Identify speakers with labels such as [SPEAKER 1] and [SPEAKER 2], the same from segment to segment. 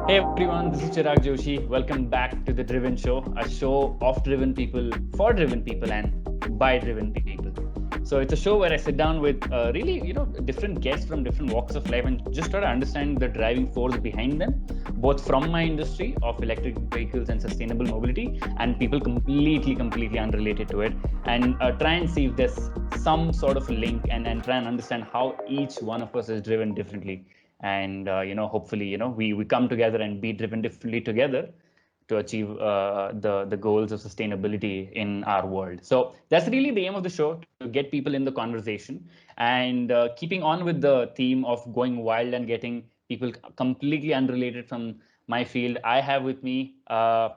[SPEAKER 1] Hey everyone, this is Chirag Joshi. Welcome back to The Driven Show, a show of driven people, for driven people, and by driven people. So it's a show where I sit down with really, different guests from different walks of life and just try to understand the driving force behind them, both from my industry of electric vehicles and sustainable mobility, and people completely unrelated to it, and try and see if there's some sort of link and try and understand how each one of us is driven differently, and hopefully we come together and be driven differently together to achieve the goals of sustainability in our world. So that's really the aim of the show, to get people in the conversation, and keeping on with the theme of going wild and getting people completely unrelated from my field. I have with me a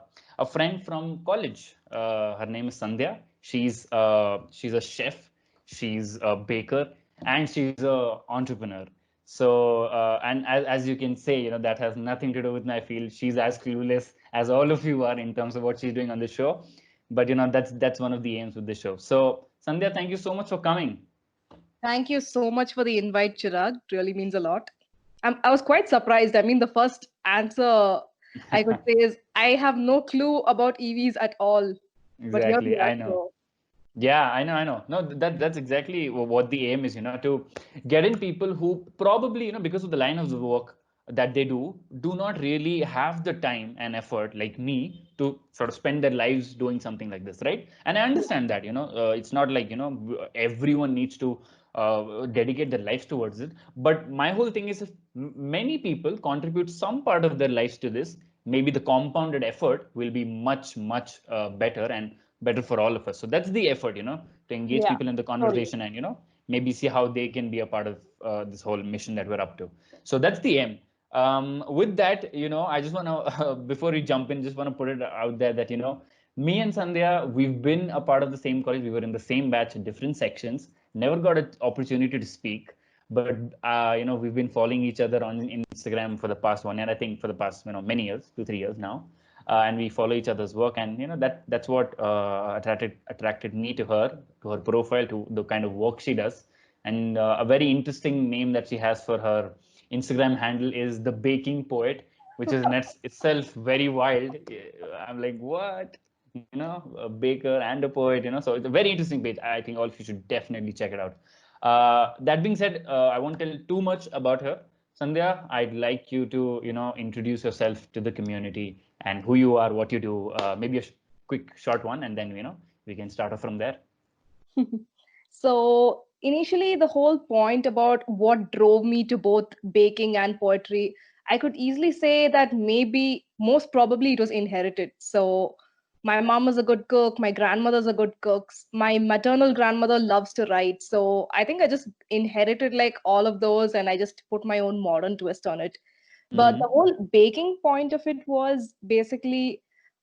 [SPEAKER 1] friend from college. Her name is Sandhya. She's a chef, she's a baker, and she's a entrepreneur. So, and as you can say, that has nothing to do with my field. She's as clueless as all of you are in terms of what she's doing on the show. But that's one of the aims with the show. So, Sandhya, thank you so much for coming.
[SPEAKER 2] Thank you so much for the invite, Chirag. It really means a lot. I was quite surprised. I mean, the first answer I could say is I have no clue about EVs at all. But here we
[SPEAKER 1] Exactly,
[SPEAKER 2] are.
[SPEAKER 1] I know.
[SPEAKER 2] So,
[SPEAKER 1] Yeah, I know. No, that's exactly what the aim is, to get in people who probably, because of the line of the work that they do not really have the time and effort like me to sort of spend their lives doing something like this, right? And I understand that, it's not like, everyone needs to dedicate their lives towards it. But my whole thing is, if many people contribute some part of their lives to this, maybe the compounded effort will be much better and better for all of us. So that's the effort, to engage
[SPEAKER 2] yeah,
[SPEAKER 1] people in the
[SPEAKER 2] totally.
[SPEAKER 1] conversation and, maybe see how they can be a part of this whole mission that we're up to. So that's the aim. With that, I just want to, before we jump in, just want to put it out there that, me and Sandhya, we've been a part of the same college. We were in the same batch in different sections, never got an opportunity to speak. But, we've been following each other on Instagram for the past 1 year, I think for the past, many years, 2 3 years now. And we follow each other's work, and that's what attracted me to her profile, to the kind of work she does. And a very interesting name that she has for her Instagram handle is the Baking Poet, which is in itself very wild. I'm like, what? A baker and a poet. So it's a very interesting page. I think all of you should definitely check it out. That being said, I won't tell too much about her. Sandhya, I'd like you to, introduce yourself to the community and who you are, what you do. Maybe a quick, short one, and then, we can start off from there.
[SPEAKER 2] So, initially, the whole point about what drove me to both baking and poetry, I could easily say that maybe most probably it was inherited. So, my mom is a good cook, my grandmother's a good cook, my maternal grandmother loves to write. So, I think I just inherited like all of those and I just put my own modern twist on it. But the
[SPEAKER 1] Mm-hmm.
[SPEAKER 2] whole baking point of it was basically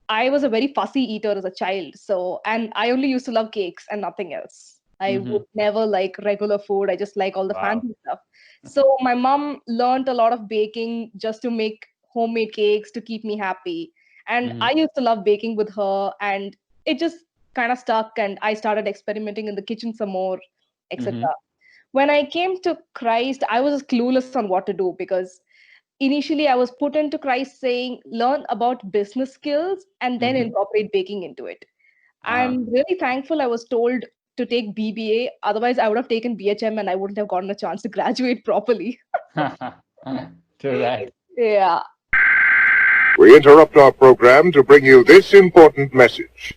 [SPEAKER 2] I was a very fussy eater as a child. So, and I only used to love cakes and nothing else. I
[SPEAKER 1] Mm-hmm.
[SPEAKER 2] would never like regular food. I just like all the
[SPEAKER 1] Wow.
[SPEAKER 2] fancy stuff. So, my mom learned a lot of baking just to make homemade cakes to keep me happy. And
[SPEAKER 1] Mm-hmm.
[SPEAKER 2] I used to love baking with her, and it just kind of stuck. And I started experimenting in the kitchen some more,
[SPEAKER 1] Mm-hmm.
[SPEAKER 2] etc. When I came to Christ, I was clueless on what to do because initially I was put into Christ saying, learn about business skills and then
[SPEAKER 1] Mm-hmm.
[SPEAKER 2] incorporate baking into it.
[SPEAKER 1] Uh-huh.
[SPEAKER 2] I'm really thankful I was told to take BBA. Otherwise, I would have taken BHM and I wouldn't have gotten a chance to graduate properly.
[SPEAKER 1] True that.
[SPEAKER 2] Yeah.
[SPEAKER 3] We interrupt our program to bring you this important message.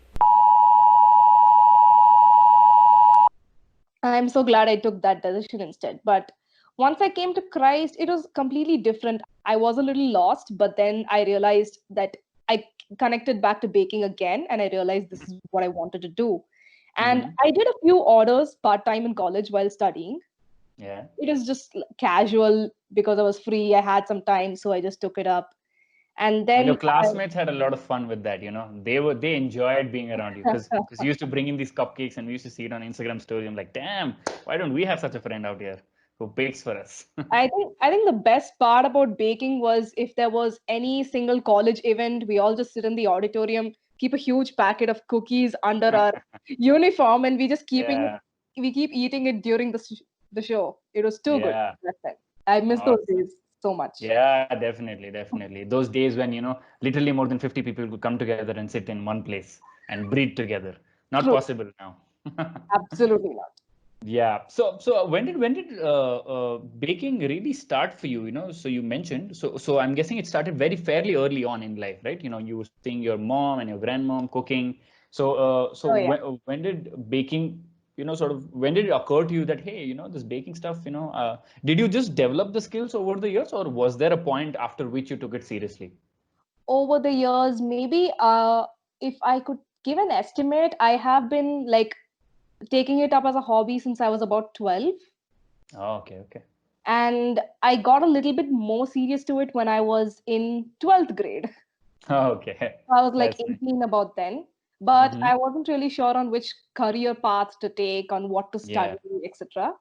[SPEAKER 2] I'm so glad I took that decision instead. But once I came to Christ, it was completely different. I was a little lost, but then I realized that I connected back to baking again and I realized this is what I wanted to do. And
[SPEAKER 1] Mm-hmm.
[SPEAKER 2] I did a few orders part time in college while studying.
[SPEAKER 1] Yeah.
[SPEAKER 2] It was just casual because I was free. I had some time, so I just took it up. And
[SPEAKER 1] Well, your
[SPEAKER 2] then
[SPEAKER 1] classmates had a lot of fun with that, They enjoyed being around you, because you used to bring in these cupcakes and we used to see it on Instagram story. I'm like, damn, why don't we have such a friend out here who bakes for us?
[SPEAKER 2] I think the best part about baking was if there was any single college event, we all just sit in the auditorium, keep a huge packet of cookies under our uniform, and
[SPEAKER 1] Yeah,
[SPEAKER 2] we keep eating it during the show. It was too good
[SPEAKER 1] yeah,
[SPEAKER 2] back then. I miss those
[SPEAKER 1] awesome.
[SPEAKER 2] days. so much.
[SPEAKER 1] Yeah, definitely. Those days when, literally more than 50 people could come together and sit in one place and breathe together. Not
[SPEAKER 2] True.
[SPEAKER 1] possible now.
[SPEAKER 2] Absolutely not.
[SPEAKER 1] Yeah. So when did baking really start for you? So you mentioned, so I'm guessing it started very fairly early on in life, right? You were seeing your mom and your grandmom cooking. So
[SPEAKER 2] Oh, yeah.
[SPEAKER 1] when did baking, sort of when did it occur to you that, hey, this baking stuff, did you just develop the skills over the years, or was there a point after which you took it seriously?
[SPEAKER 2] Over the years, maybe if I could give an estimate, I have been like taking it up as a hobby since I was about 12.
[SPEAKER 1] Oh, okay.
[SPEAKER 2] And I got a little bit more serious to it when I was in 12th grade.
[SPEAKER 1] Okay.
[SPEAKER 2] I was like
[SPEAKER 1] That's nice.
[SPEAKER 2] 18 about then, but
[SPEAKER 1] Mm-hmm.
[SPEAKER 2] I wasn't really sure on which career path to take, on what to
[SPEAKER 1] Yeah.
[SPEAKER 2] study, etc.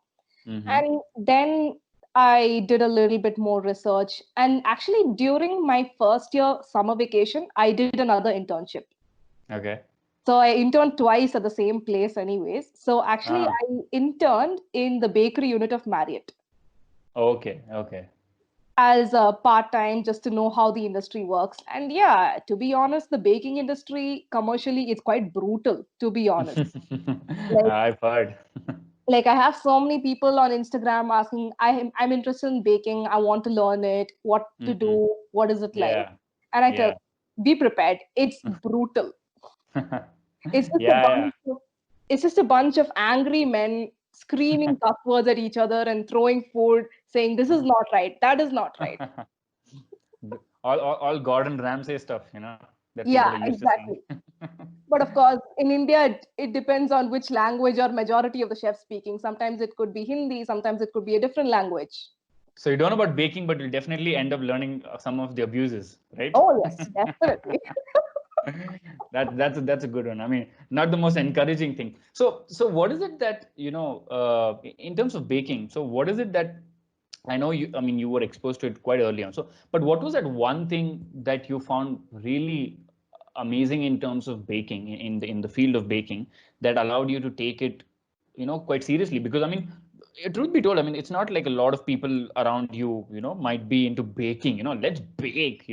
[SPEAKER 1] Mm-hmm.
[SPEAKER 2] And then I did a little bit more research. And actually, during my first year summer vacation, I did another internship.
[SPEAKER 1] Okay.
[SPEAKER 2] So I interned twice at the same place, anyways. So actually,
[SPEAKER 1] Ah,
[SPEAKER 2] I interned in the bakery unit of Marriott
[SPEAKER 1] okay.
[SPEAKER 2] as a part time just to know how the industry works. And yeah, to be honest, the baking industry commercially is quite brutal, to be honest. Like,
[SPEAKER 1] I've heard.
[SPEAKER 2] like I have so many people on Instagram asking, I'm interested in baking, I want to learn it, what to
[SPEAKER 1] Hmm.
[SPEAKER 2] do, what is it like?
[SPEAKER 1] Yeah,
[SPEAKER 2] And I tell,
[SPEAKER 1] yeah.
[SPEAKER 2] be prepared. It's brutal. It's just a
[SPEAKER 1] Yeah,
[SPEAKER 2] bunch of it's just a bunch of angry men screaming cuss words at each other and throwing food, saying this is not right, that is not right.
[SPEAKER 1] yeah. All Gordon Ramsay stuff, that people
[SPEAKER 2] Yeah,
[SPEAKER 1] are used to seeing.
[SPEAKER 2] exactly. But of course, in India, it depends on which language or majority of the chefs speaking. Sometimes it could be Hindi, sometimes it could be a different language.
[SPEAKER 1] So you don't know about baking, but you'll definitely end up learning some of the abuses, right?
[SPEAKER 2] Oh, yes, definitely.
[SPEAKER 1] That's a good one. I mean, not the most encouraging thing. So what is it that, in terms of baking, so what is it that I know you, I mean, you were exposed to it quite early on. So, but what was that one thing that you found really amazing in terms of baking in the field of baking that allowed you to take it, quite seriously? Because I mean, truth be told, I mean, it's not like a lot of people around you, might be into baking. Let's bake.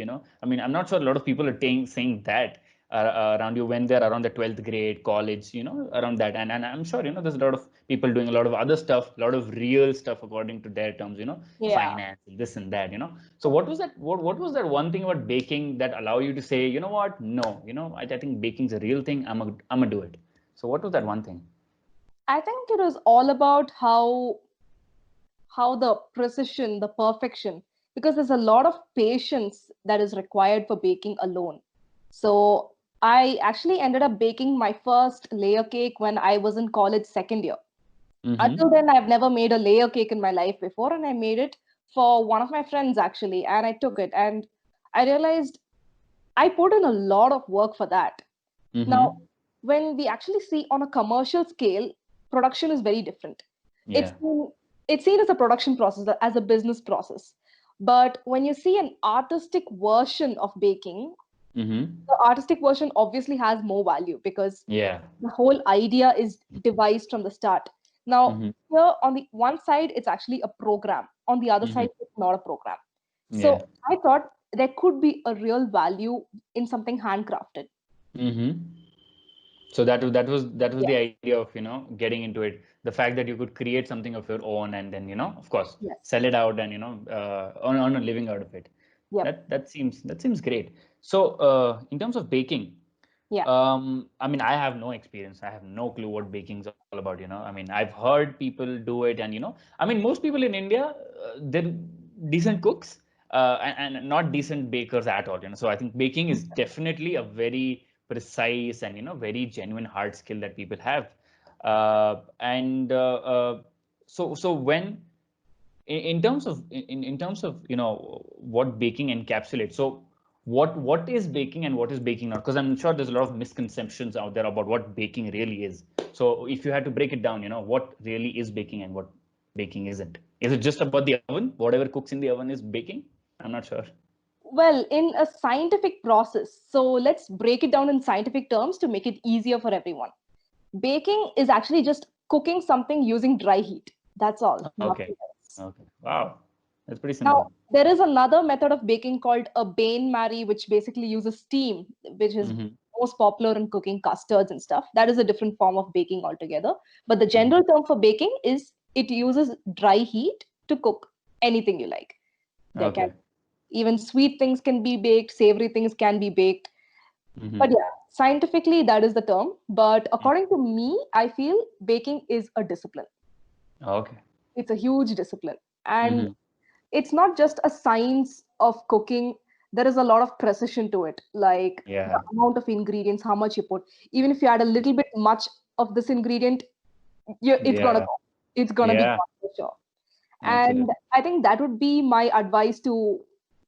[SPEAKER 1] I mean, I'm not sure a lot of people are saying that around you when they're around the 12th grade, college, around that. And I'm sure, there's a lot of people doing a lot of other stuff, a lot of real stuff according to their terms,
[SPEAKER 2] Yeah.
[SPEAKER 1] finance, this and that. So what was that? What was that one thing about baking that allow you to say, you know what? No, I think baking's a real thing. I'm gonna do it. So what was that one thing?
[SPEAKER 2] I think it was all about how the precision, the perfection, because there's a lot of patience that is required for baking alone. So I actually ended up baking my first layer cake when I was in college second year.
[SPEAKER 1] Mm-hmm.
[SPEAKER 2] Until then, I've never made a layer cake in my life before, and I made it for one of my friends actually, and I took it and I realized I put in a lot of work for that. Now,
[SPEAKER 1] Mm-hmm.
[SPEAKER 2] when we actually see on a commercial scale, production is very different. It's
[SPEAKER 1] Yeah.
[SPEAKER 2] seen, it's seen as a production process, as a business process. But when you see an artistic version of baking,
[SPEAKER 1] Mm-hmm.
[SPEAKER 2] the artistic version obviously has more value because
[SPEAKER 1] Yeah.
[SPEAKER 2] the whole idea is devised from the start. Now,
[SPEAKER 1] Mm-hmm.
[SPEAKER 2] here on the one side, it's actually a program. On the other
[SPEAKER 1] Mm-hmm.
[SPEAKER 2] side, it's not a program.
[SPEAKER 1] Yeah.
[SPEAKER 2] So I thought there could be a real value in something handcrafted.
[SPEAKER 1] Mm-hmm. So that was
[SPEAKER 2] Yeah.
[SPEAKER 1] the idea of, getting into it. The fact that you could create something of your own and then, of course,
[SPEAKER 2] Yes.
[SPEAKER 1] sell it out and, earn a living out of it.
[SPEAKER 2] Yep.
[SPEAKER 1] That seems great. So, in terms of baking,
[SPEAKER 2] Yeah.
[SPEAKER 1] I mean, I have no experience. I have no clue what baking's all about. I mean, I've heard people do it, and I mean, most people in India, they're decent cooks, and not decent bakers at all. So I think baking is definitely a very precise and very genuine hard skill that people have. And so when in terms of what baking encapsulates, so what is baking and what is baking not? Because I'm sure there's a lot of misconceptions out there about what baking really is. So if you had to break it down, what really is baking and what baking isn't? Is it just about the oven? Whatever cooks in the oven is baking? I'm not sure.
[SPEAKER 2] Well, in a scientific process, so let's break it down in scientific terms to make it easier for everyone. Baking is actually just cooking something using dry heat. That's all,
[SPEAKER 1] Okay.
[SPEAKER 2] nothing else.
[SPEAKER 1] Okay. Wow. That's pretty
[SPEAKER 2] Now,
[SPEAKER 1] simple.
[SPEAKER 2] There is another method of baking called a bain-marie, which basically uses steam, which is
[SPEAKER 1] Mhm.
[SPEAKER 2] most popular in cooking custards and stuff. That is a different form of baking altogether. But the
[SPEAKER 1] Mhm.
[SPEAKER 2] general term for baking is it uses dry heat to cook anything you like. There can
[SPEAKER 1] Okay.
[SPEAKER 2] even sweet things can be baked, savory things can be baked. But
[SPEAKER 1] Mhm.
[SPEAKER 2] yeah, scientifically that is the term. But according to me, I feel baking is a discipline.
[SPEAKER 1] Okay.
[SPEAKER 2] It's a huge discipline. And
[SPEAKER 1] Mhm.
[SPEAKER 2] it's not just a science of cooking. There is a lot of precision to it, like the
[SPEAKER 1] Yeah.
[SPEAKER 2] amount of ingredients, how much you put. Even if you add a little bit much of this ingredient, it's gonna
[SPEAKER 1] Yeah.
[SPEAKER 2] go. It's gonna be
[SPEAKER 1] Yeah.
[SPEAKER 2] gone for sure. And
[SPEAKER 1] Absolutely.
[SPEAKER 2] I think that would be my advice to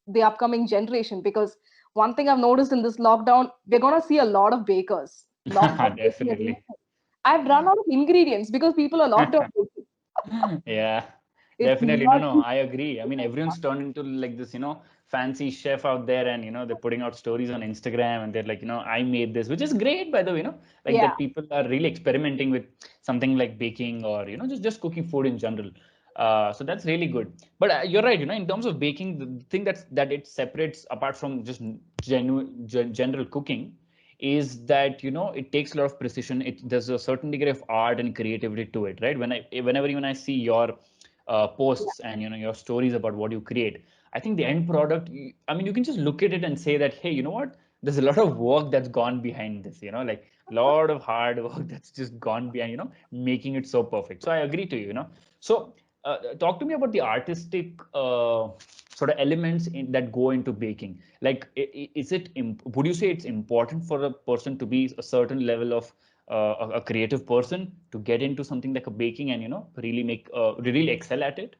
[SPEAKER 2] the upcoming generation, because one thing I've noticed in this lockdown, we're gonna see a lot of bakers. Lockdown baking is
[SPEAKER 1] Definitely.
[SPEAKER 2] I've run out of ingredients because people are locked down baking.
[SPEAKER 1] Yeah,
[SPEAKER 2] It's
[SPEAKER 1] definitely. No,
[SPEAKER 2] not.
[SPEAKER 1] no, I agree. I mean, everyone's turned into like this, fancy chef out there, and they're putting out stories on Instagram, and they're like, I made this, which is great, by the way, like
[SPEAKER 2] Yeah.
[SPEAKER 1] that people are really experimenting with something like baking or just cooking food in general. So that's really good. But you're right, in terms of baking, the thing that it separates apart from just general cooking is that it takes a lot of precision. There's a certain degree of art and creativity to it, right? Whenever even I see your
[SPEAKER 2] Yeah.
[SPEAKER 1] posts and your stories about what you create, I think the end product, I mean, you can just look at it and say that, hey, you know what, there's a lot of work that's gone behind this, like a lot of hard work that's just gone behind making it so perfect. So I agree to so talk to me about the artistic sort of elements that go into baking. Like, is it, would you say it's important for a person to be a certain level of a creative person to get into something like a baking and, really really excel at it?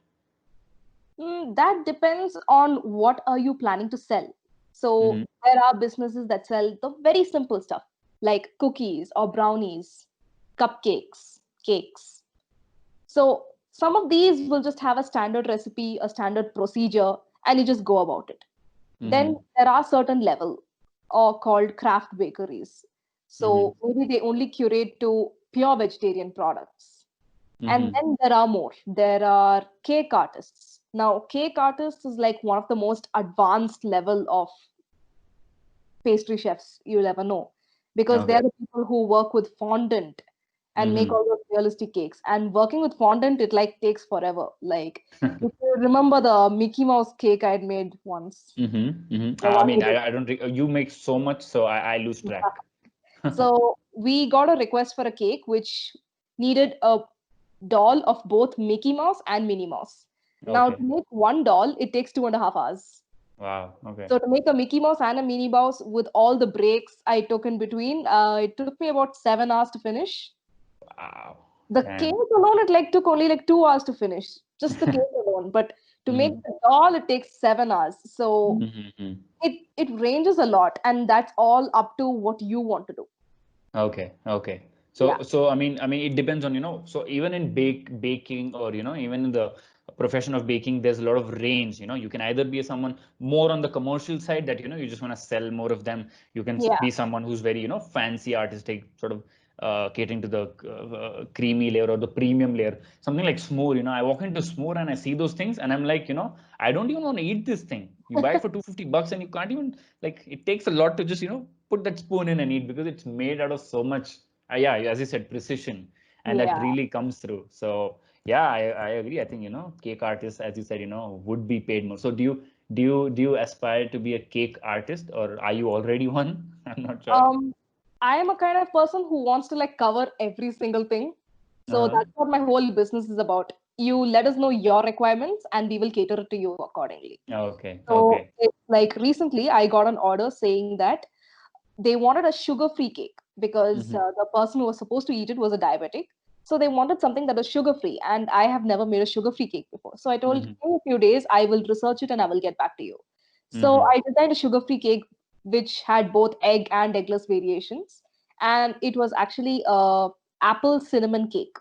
[SPEAKER 2] That depends on what are you planning to sell.
[SPEAKER 1] Hmm.
[SPEAKER 2] So there are businesses that sell the very simple stuff like cookies or brownies, cupcakes, cakes. So some of these will just have a standard recipe, a standard procedure, and you just go about it. Then
[SPEAKER 1] Hmm.
[SPEAKER 2] there are certain level or called craft bakeries.
[SPEAKER 1] Hmm.
[SPEAKER 2] So maybe they only curate to pure vegetarian products. And
[SPEAKER 1] Hmm.
[SPEAKER 2] then there are more. There are cake artists. Now, cake artists is like one of the most advanced level of pastry chefs you'll ever know, because
[SPEAKER 1] Okay.
[SPEAKER 2] they're the people who work with fondant and make
[SPEAKER 1] Hmm.
[SPEAKER 2] all those realistic cakes. And working with fondant, it like takes forever. Like, if you remember the Mickey Mouse cake I'd made once,
[SPEAKER 1] Hmm. Hmm.
[SPEAKER 2] the
[SPEAKER 1] I
[SPEAKER 2] one
[SPEAKER 1] mean,
[SPEAKER 2] with
[SPEAKER 1] I don't think you make so much, so I lose
[SPEAKER 2] the
[SPEAKER 1] track.
[SPEAKER 2] So we got a request for a cake which needed a doll of both Mickey Mouse and Minnie Mouse. Now, to
[SPEAKER 1] Okay.
[SPEAKER 2] make one doll, it takes 2.5 hours.
[SPEAKER 1] Wow. Okay.
[SPEAKER 2] So to make a Mickey Mouse and a Minnie Mouse with all the breaks I took in between, it took me about 7 hours to finish.
[SPEAKER 1] Wow.
[SPEAKER 2] The cake
[SPEAKER 1] Damn.
[SPEAKER 2] alone, it like took only like 2 hours to finish, just the cake alone. But to make
[SPEAKER 1] Hmm.
[SPEAKER 2] the doll, it takes 7 hours. So
[SPEAKER 1] Hmm.
[SPEAKER 2] it ranges a lot, and that's all up to what you want to do.
[SPEAKER 1] Okay, okay.
[SPEAKER 2] Yeah.
[SPEAKER 1] So I mean, it depends on, so even in baking or, even in the profession of baking, there's a lot of range, you can either be someone more on the commercial side that, you just want to sell more of them. You can
[SPEAKER 2] Yeah.
[SPEAKER 1] be someone who's very, fancy, artistic, sort of catering to the creamy layer or the premium layer, something like Smoor. I walk into Smoor and I see those things and I'm like, I don't even want to eat this thing. You buy it for $250 and you can't even, like, it takes a lot to just, put that spoon in and eat, because it's made out of so much, yeah, as you said, precision, and that
[SPEAKER 2] Yeah.
[SPEAKER 1] really comes through. So yeah, I agree. I think, cake artists, as you said, would be paid more. So do you aspire to be a cake artist, or are you already one? I'm not sure.
[SPEAKER 2] I am a kind of person who wants to like cover every single thing. So
[SPEAKER 1] Uh-huh.
[SPEAKER 2] that's what my whole business is about. You let us know your requirements and we will cater it to you accordingly.
[SPEAKER 1] Okay,
[SPEAKER 2] So
[SPEAKER 1] okay.
[SPEAKER 2] it's like recently I got an order saying that they wanted a sugar-free cake because
[SPEAKER 1] Mm-hmm.
[SPEAKER 2] the person who was supposed to eat it was a diabetic. So they wanted something that was sugar-free, and I have never made a sugar-free cake before. So I told,
[SPEAKER 1] Mm-hmm.
[SPEAKER 2] give me a few days, I will research it and I will get back to you. So
[SPEAKER 1] Mm-hmm.
[SPEAKER 2] I designed a sugar-free cake which had both egg and eggless variations, and it was actually a apple cinnamon cake.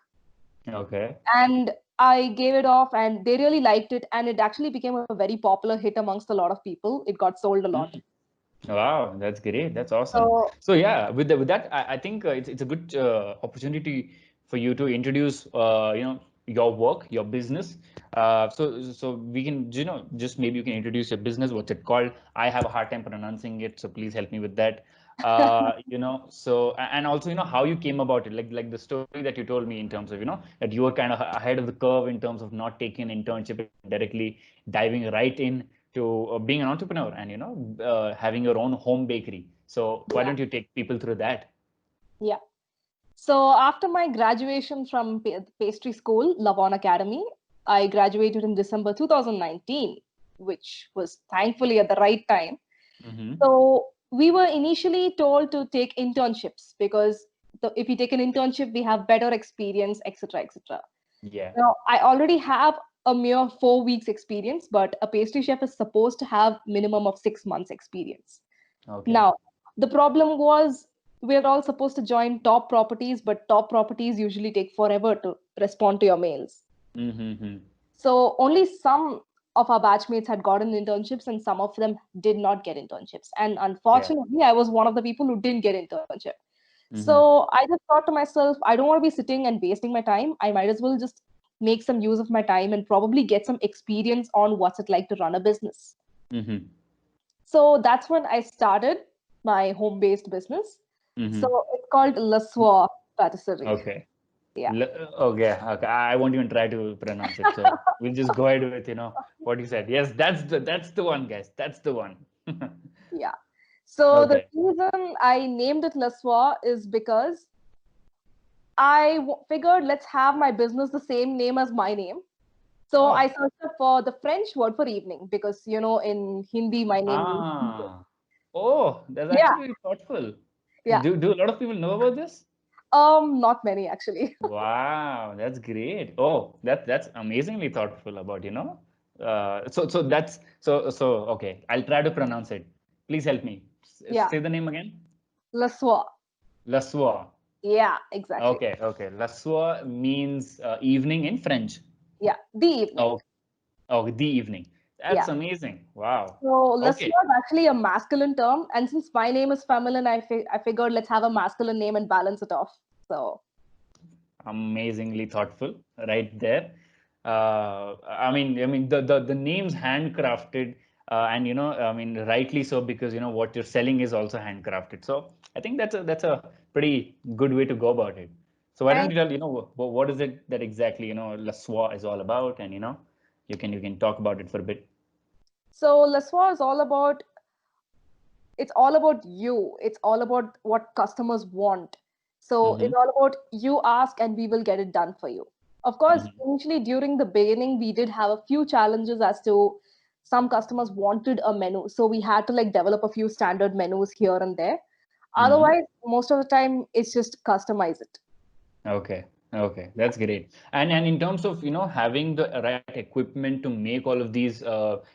[SPEAKER 1] Okay.
[SPEAKER 2] And I gave it off, and they really liked it, and it actually became a very popular hit amongst a lot of people. It got sold a lot.
[SPEAKER 1] Mm. Wow, that's great. That's awesome.
[SPEAKER 2] So
[SPEAKER 1] So yeah, with that, I think it's a good opportunity for you to introduce your work, your business. So we can, just maybe you can introduce your business. What's it called? I have a hard time pronouncing it, so please help me with that. So and also, how you came about it, like the story that you told me in terms of, that you were kind of ahead of the curve in terms of not taking an internship, directly diving right in to being an entrepreneur and, having your own home bakery. So why don't you take people through that?
[SPEAKER 2] Yeah. So after my graduation from pastry school, Lavon Academy, I graduated in December 2019, which was thankfully at the right time.
[SPEAKER 1] Mm-hmm.
[SPEAKER 2] So we were initially told to take internships because if you take an internship, we have better experience, etc., etc.
[SPEAKER 1] Yeah.
[SPEAKER 2] Now, I already have a mere 4 weeks experience, but a pastry chef is supposed to have minimum of 6 months experience.
[SPEAKER 1] Okay.
[SPEAKER 2] Now, the problem was we're all supposed to join top properties, but top properties usually take forever to respond to your mails.
[SPEAKER 1] Mm-hmm.
[SPEAKER 2] So only some of our batchmates had gotten internships and some of them did not get internships. And unfortunately, I was one of the people who didn't get internship. So I just thought to myself, I don't want to be sitting and wasting my time. I might as well just make some use of my time and probably get some experience on what's it like to run a business.
[SPEAKER 1] Mm-hmm.
[SPEAKER 2] So that's when I started my home-based business.
[SPEAKER 1] Mm-hmm.
[SPEAKER 2] So it's called Le Soir Patisserie.
[SPEAKER 1] Okay.
[SPEAKER 2] Yeah.
[SPEAKER 1] Okay. Okay. I won't even try to pronounce it. So we'll just go ahead with, what you said. Yes, that's the one, guys. That's the one.
[SPEAKER 2] Yeah. So the
[SPEAKER 1] Okay.
[SPEAKER 2] reason I named it Le Soir is because I figured let's have my business the same name as my name. So
[SPEAKER 1] Oh.
[SPEAKER 2] I searched up for the French word for evening because, in Hindi, my name means evening.
[SPEAKER 1] Ah. Oh, that's
[SPEAKER 2] Yeah.
[SPEAKER 1] actually thoughtful.
[SPEAKER 2] Yeah.
[SPEAKER 1] Do a lot of people know about this?
[SPEAKER 2] Not many actually.
[SPEAKER 1] Wow, that's great. Oh, that's amazingly thoughtful about, so that's so okay. I'll try to pronounce it. Please help me.
[SPEAKER 2] Yeah.
[SPEAKER 1] Say the name again.
[SPEAKER 2] Le Soir.
[SPEAKER 1] La soie.
[SPEAKER 2] Yeah, exactly.
[SPEAKER 1] Okay, okay. La soie means evening in French.
[SPEAKER 2] Yeah, the evening.
[SPEAKER 1] Oh, oh, the evening. That's
[SPEAKER 2] Yeah.
[SPEAKER 1] amazing. Wow.
[SPEAKER 2] So Le
[SPEAKER 1] Okay.
[SPEAKER 2] Soir is actually a masculine term, and since my name is feminine, I figured let's have a masculine name and balance it off. So
[SPEAKER 1] Amazingly thoughtful right there. I mean the name's handcrafted, and I mean rightly so, because what you're selling is also handcrafted. So I think that's a pretty good way to go about it. So why don't
[SPEAKER 2] thank
[SPEAKER 1] you tell, what is it that exactly, La Soie is all about, and you can talk about it for a bit.
[SPEAKER 2] So Le Soir is all about it's all about you. It's all about what customers want. So
[SPEAKER 1] Mm-hmm.
[SPEAKER 2] it's all about you ask and we will get it done for you. Of course,
[SPEAKER 1] Mm-hmm.
[SPEAKER 2] initially during the beginning, we did have a few challenges as to some customers wanted a menu. So we had to develop a few standard menus here and there.
[SPEAKER 1] Mm-hmm.
[SPEAKER 2] Otherwise, most of the time, it's just customize it.
[SPEAKER 1] Okay. Okay, that's great. And in terms of, having the right equipment to make all of these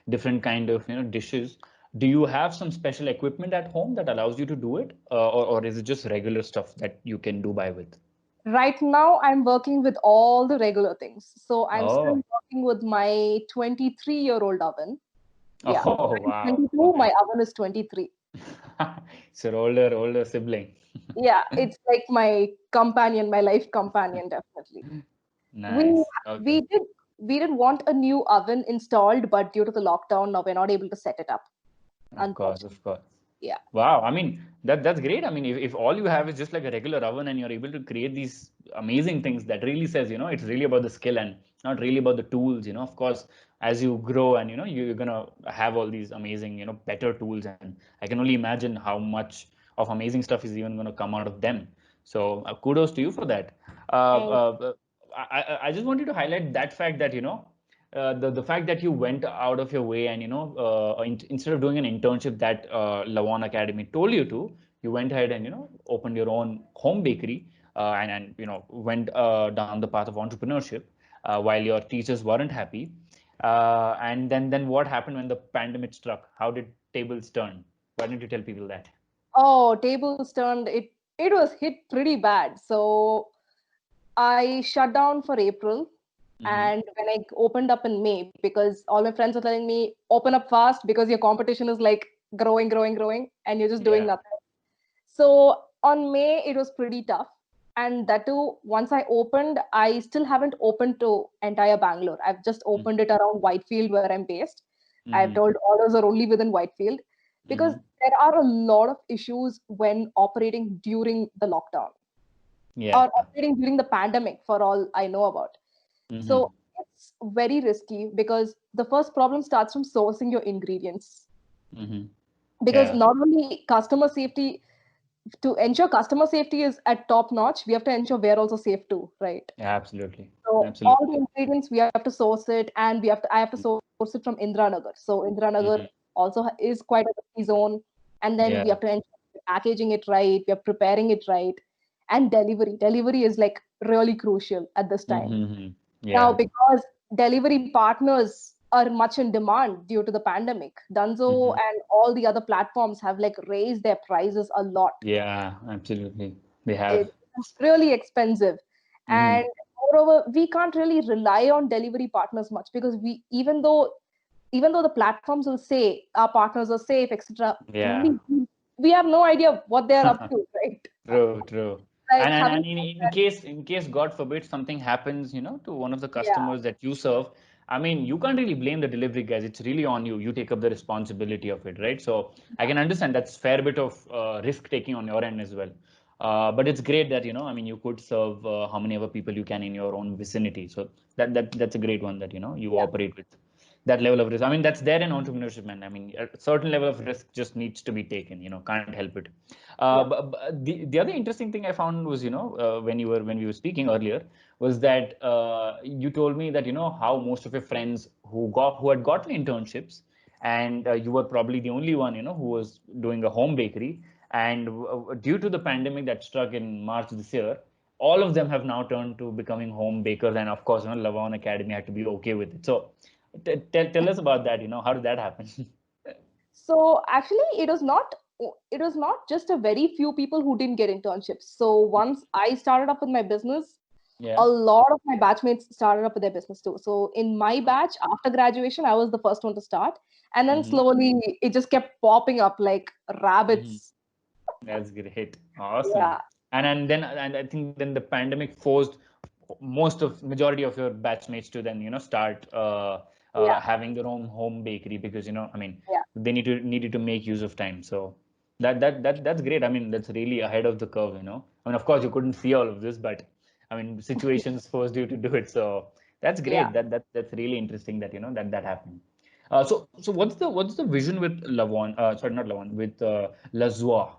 [SPEAKER 1] different kind of, dishes, do you have some special equipment at home that allows you to do it? Or is it just regular stuff that you can do by with?
[SPEAKER 2] Right now, I'm working with all the regular things. So I'm still
[SPEAKER 1] Oh,
[SPEAKER 2] working with my 23-year-old oven. Yeah.
[SPEAKER 1] oh,
[SPEAKER 2] I'm
[SPEAKER 1] wow.
[SPEAKER 2] 22,
[SPEAKER 1] Okay.
[SPEAKER 2] my oven is 23.
[SPEAKER 1] It's your older sibling.
[SPEAKER 2] Yeah, it's like my companion, my life companion, definitely. We
[SPEAKER 1] Nice.
[SPEAKER 2] we
[SPEAKER 1] Okay.
[SPEAKER 2] did we did want a new oven installed, but due to the lockdown, now we're not able to set it up,
[SPEAKER 1] Of course,
[SPEAKER 2] unfortunately.
[SPEAKER 1] of course.
[SPEAKER 2] Yeah.
[SPEAKER 1] Wow, I mean that's great. I mean, if all you have is just like a regular oven and you're able to create these amazing things, that really says, it's really about the skill and not really about the tools. Of course, as you grow and you're gonna have all these amazing, better tools, and I can only imagine how much of amazing stuff is even gonna come out of them. So kudos to you for that.
[SPEAKER 2] Thank
[SPEAKER 1] I just wanted to highlight that fact that the fact that you went out of your way and instead of doing an internship that Lavon Academy told you to, you went ahead and opened your own home bakery, and went down the path of entrepreneurship, while your teachers weren't happy. And then what happened when the pandemic struck? How did tables turn? Why don't you tell people that?
[SPEAKER 2] Oh, tables turned. It was hit pretty bad. So I shut down for April.
[SPEAKER 1] Mm-hmm.
[SPEAKER 2] And when I opened up in May, because all my friends were telling me, open up fast because your competition is growing, growing, growing, and you're just doing
[SPEAKER 1] Yeah.
[SPEAKER 2] nothing. So on May, it was pretty tough. And that too, once I opened, I still haven't opened to entire Bangalore. I've just opened it around Whitefield where I'm based. I've
[SPEAKER 1] Mm-hmm.
[SPEAKER 2] told orders are only within Whitefield because
[SPEAKER 1] Mm-hmm.
[SPEAKER 2] there are a lot of issues when operating during the lockdown
[SPEAKER 1] Yeah.
[SPEAKER 2] or operating during the pandemic, for all I know about.
[SPEAKER 1] Mm-hmm.
[SPEAKER 2] So it's very risky because the first problem starts from sourcing your ingredients.
[SPEAKER 1] Mm-hmm.
[SPEAKER 2] Because
[SPEAKER 1] Yeah.
[SPEAKER 2] not only customer safety, to ensure customer safety is at top notch, we have to ensure we're also safe too, right?
[SPEAKER 1] Absolutely.
[SPEAKER 2] So all the
[SPEAKER 1] Absolutely.
[SPEAKER 2] ingredients we have to source it, and I have to source it from Indranagar. So Indranagar
[SPEAKER 1] Mm-hmm.
[SPEAKER 2] also is quite a risky zone, and then we
[SPEAKER 1] Yeah.
[SPEAKER 2] have to ensure we're packaging it right, we are preparing it right, and delivery. Delivery is like really crucial at this time.
[SPEAKER 1] Mm-hmm.
[SPEAKER 2] Now,
[SPEAKER 1] Yeah.
[SPEAKER 2] because delivery partners are much in demand due to the pandemic, Dunzo
[SPEAKER 1] Mm-hmm.
[SPEAKER 2] and all the other platforms have like raised their prices a lot.
[SPEAKER 1] Yeah. Absolutely. They have.
[SPEAKER 2] It's really expensive.
[SPEAKER 1] Mm-hmm.
[SPEAKER 2] And moreover, we can't really rely on delivery partners much because we even though the platforms will say our partners are safe, etc.,
[SPEAKER 1] Yeah.
[SPEAKER 2] we have no idea what they're up to, right?
[SPEAKER 1] True, true.
[SPEAKER 2] Like
[SPEAKER 1] And
[SPEAKER 2] having
[SPEAKER 1] in case God forbid something happens, to one of the
[SPEAKER 2] yeah,
[SPEAKER 1] customers that you serve, I mean, you can't really blame the delivery guys. It's really on you. You take up the responsibility of it, right? So I can understand that's fair bit of risk taking on your end as well. But it's great that, I mean, you could serve how many other people you can in your own vicinity. So that's a great one that, you
[SPEAKER 2] yeah,
[SPEAKER 1] operate with that level of risk. I mean, that's there in entrepreneurship, man. I mean, a certain level of risk just needs to be taken, can't help it.
[SPEAKER 2] yeah.
[SPEAKER 1] The other interesting thing I found was, when we were speaking earlier, was that you told me that how most of your friends who had gotten internships, and you were probably the only one who was doing a home bakery, and due to the pandemic that struck in March this year, all of them have now turned to becoming home bakers, and of course, Lavon Academy had to be okay with it. So, tell us about that. How did that happen?
[SPEAKER 2] So actually, it was not just a very few people who didn't get internships. So once I started up with my business,
[SPEAKER 1] Yeah.
[SPEAKER 2] a lot of my batchmates started up with their business too. So in my batch, after graduation, I was the first one to start, and then
[SPEAKER 1] Mm-hmm.
[SPEAKER 2] slowly it just kept popping up like
[SPEAKER 1] Mm-hmm.
[SPEAKER 2] rabbits.
[SPEAKER 1] That's great. Awesome.
[SPEAKER 2] Yeah,
[SPEAKER 1] And I think then the pandemic forced majority of your batchmates to then start
[SPEAKER 2] yeah,
[SPEAKER 1] having their own home bakery, because I mean,
[SPEAKER 2] yeah,
[SPEAKER 1] they needed to make use of time. So that's great. I mean, that's really ahead of the curve. I mean, of course you couldn't see all of this, but I mean, situations forced you to do it. So that's
[SPEAKER 2] yeah.
[SPEAKER 1] great. That's really interesting that that happened. So what's the vision with Lavon? Sorry, not Lavon, with Lazua.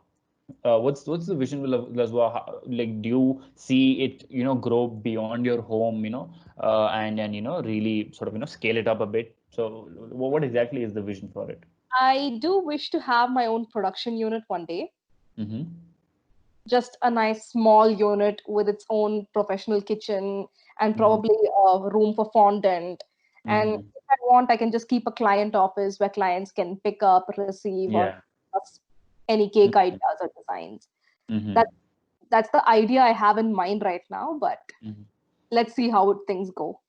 [SPEAKER 1] What's the vision with Lazwa? Like, do you see it, grow beyond your home, and really sort of, scale it up a bit? So, what exactly is the vision for it?
[SPEAKER 2] I do wish to have my own production unit one day.
[SPEAKER 1] Mm-hmm.
[SPEAKER 2] Just a nice small unit with its own professional kitchen and
[SPEAKER 1] Mm-hmm.
[SPEAKER 2] probably a room for fondant. And
[SPEAKER 1] Mm-hmm.
[SPEAKER 2] if I want, I can just keep a client office where clients can pick up, receive, or
[SPEAKER 1] Yeah.
[SPEAKER 2] us any cake
[SPEAKER 1] Mm-hmm.
[SPEAKER 2] ideas or designs.
[SPEAKER 1] Mm-hmm.
[SPEAKER 2] That that's the idea I have in mind right now, but
[SPEAKER 1] Mm-hmm.
[SPEAKER 2] let's see how things go.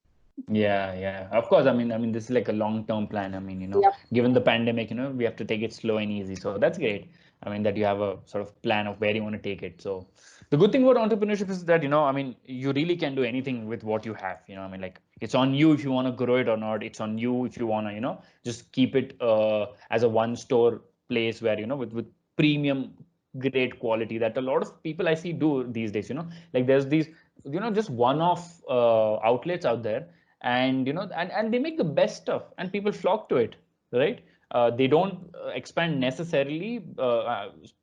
[SPEAKER 1] Yeah, yeah. Of course, I mean, this is like a long-term plan. I mean,
[SPEAKER 2] Yep.
[SPEAKER 1] given the pandemic, we have to take it slow and easy. So that's great. I mean, that you have a sort of plan of where you want to take it. So the good thing about entrepreneurship is that, I mean, you really can do anything with what you have. I mean, like, it's on you if you want to grow it or not. It's on you if you want to, just keep it as a one store place where, with premium great quality that a lot of people I see do these days. Like, there's these, just one-off outlets out there, and and they make the best stuff, and people flock to it, right? They don't expand necessarily,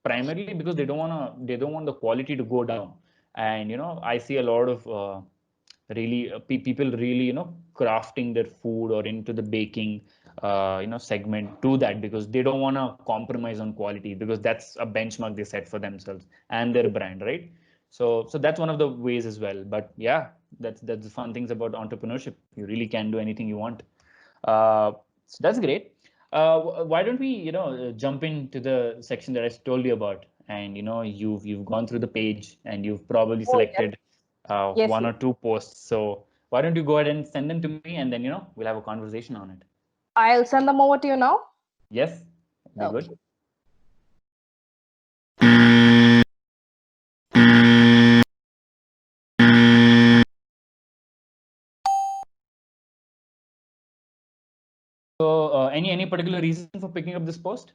[SPEAKER 1] primarily because they don't want the quality to go down. And I see a lot of really people really crafting their food or into the baking segment do that because they don't want to compromise on quality, because that's a benchmark they set for themselves and their brand, right? So that's one of the ways as well. But yeah, that's the fun things about entrepreneurship. You really can do anything you want. So that's great. Why don't we, jump into the section that I told you about? And you've gone through the page and you've probably
[SPEAKER 2] Oh yes,
[SPEAKER 1] selected
[SPEAKER 2] yes,
[SPEAKER 1] one
[SPEAKER 2] yes.
[SPEAKER 1] or two posts. So why don't you go ahead and send them to me, and then we'll have a conversation on it.
[SPEAKER 2] I'll send them over to you now.
[SPEAKER 1] Yes, be
[SPEAKER 2] Okay.
[SPEAKER 1] good. So, any particular reason for picking up this post?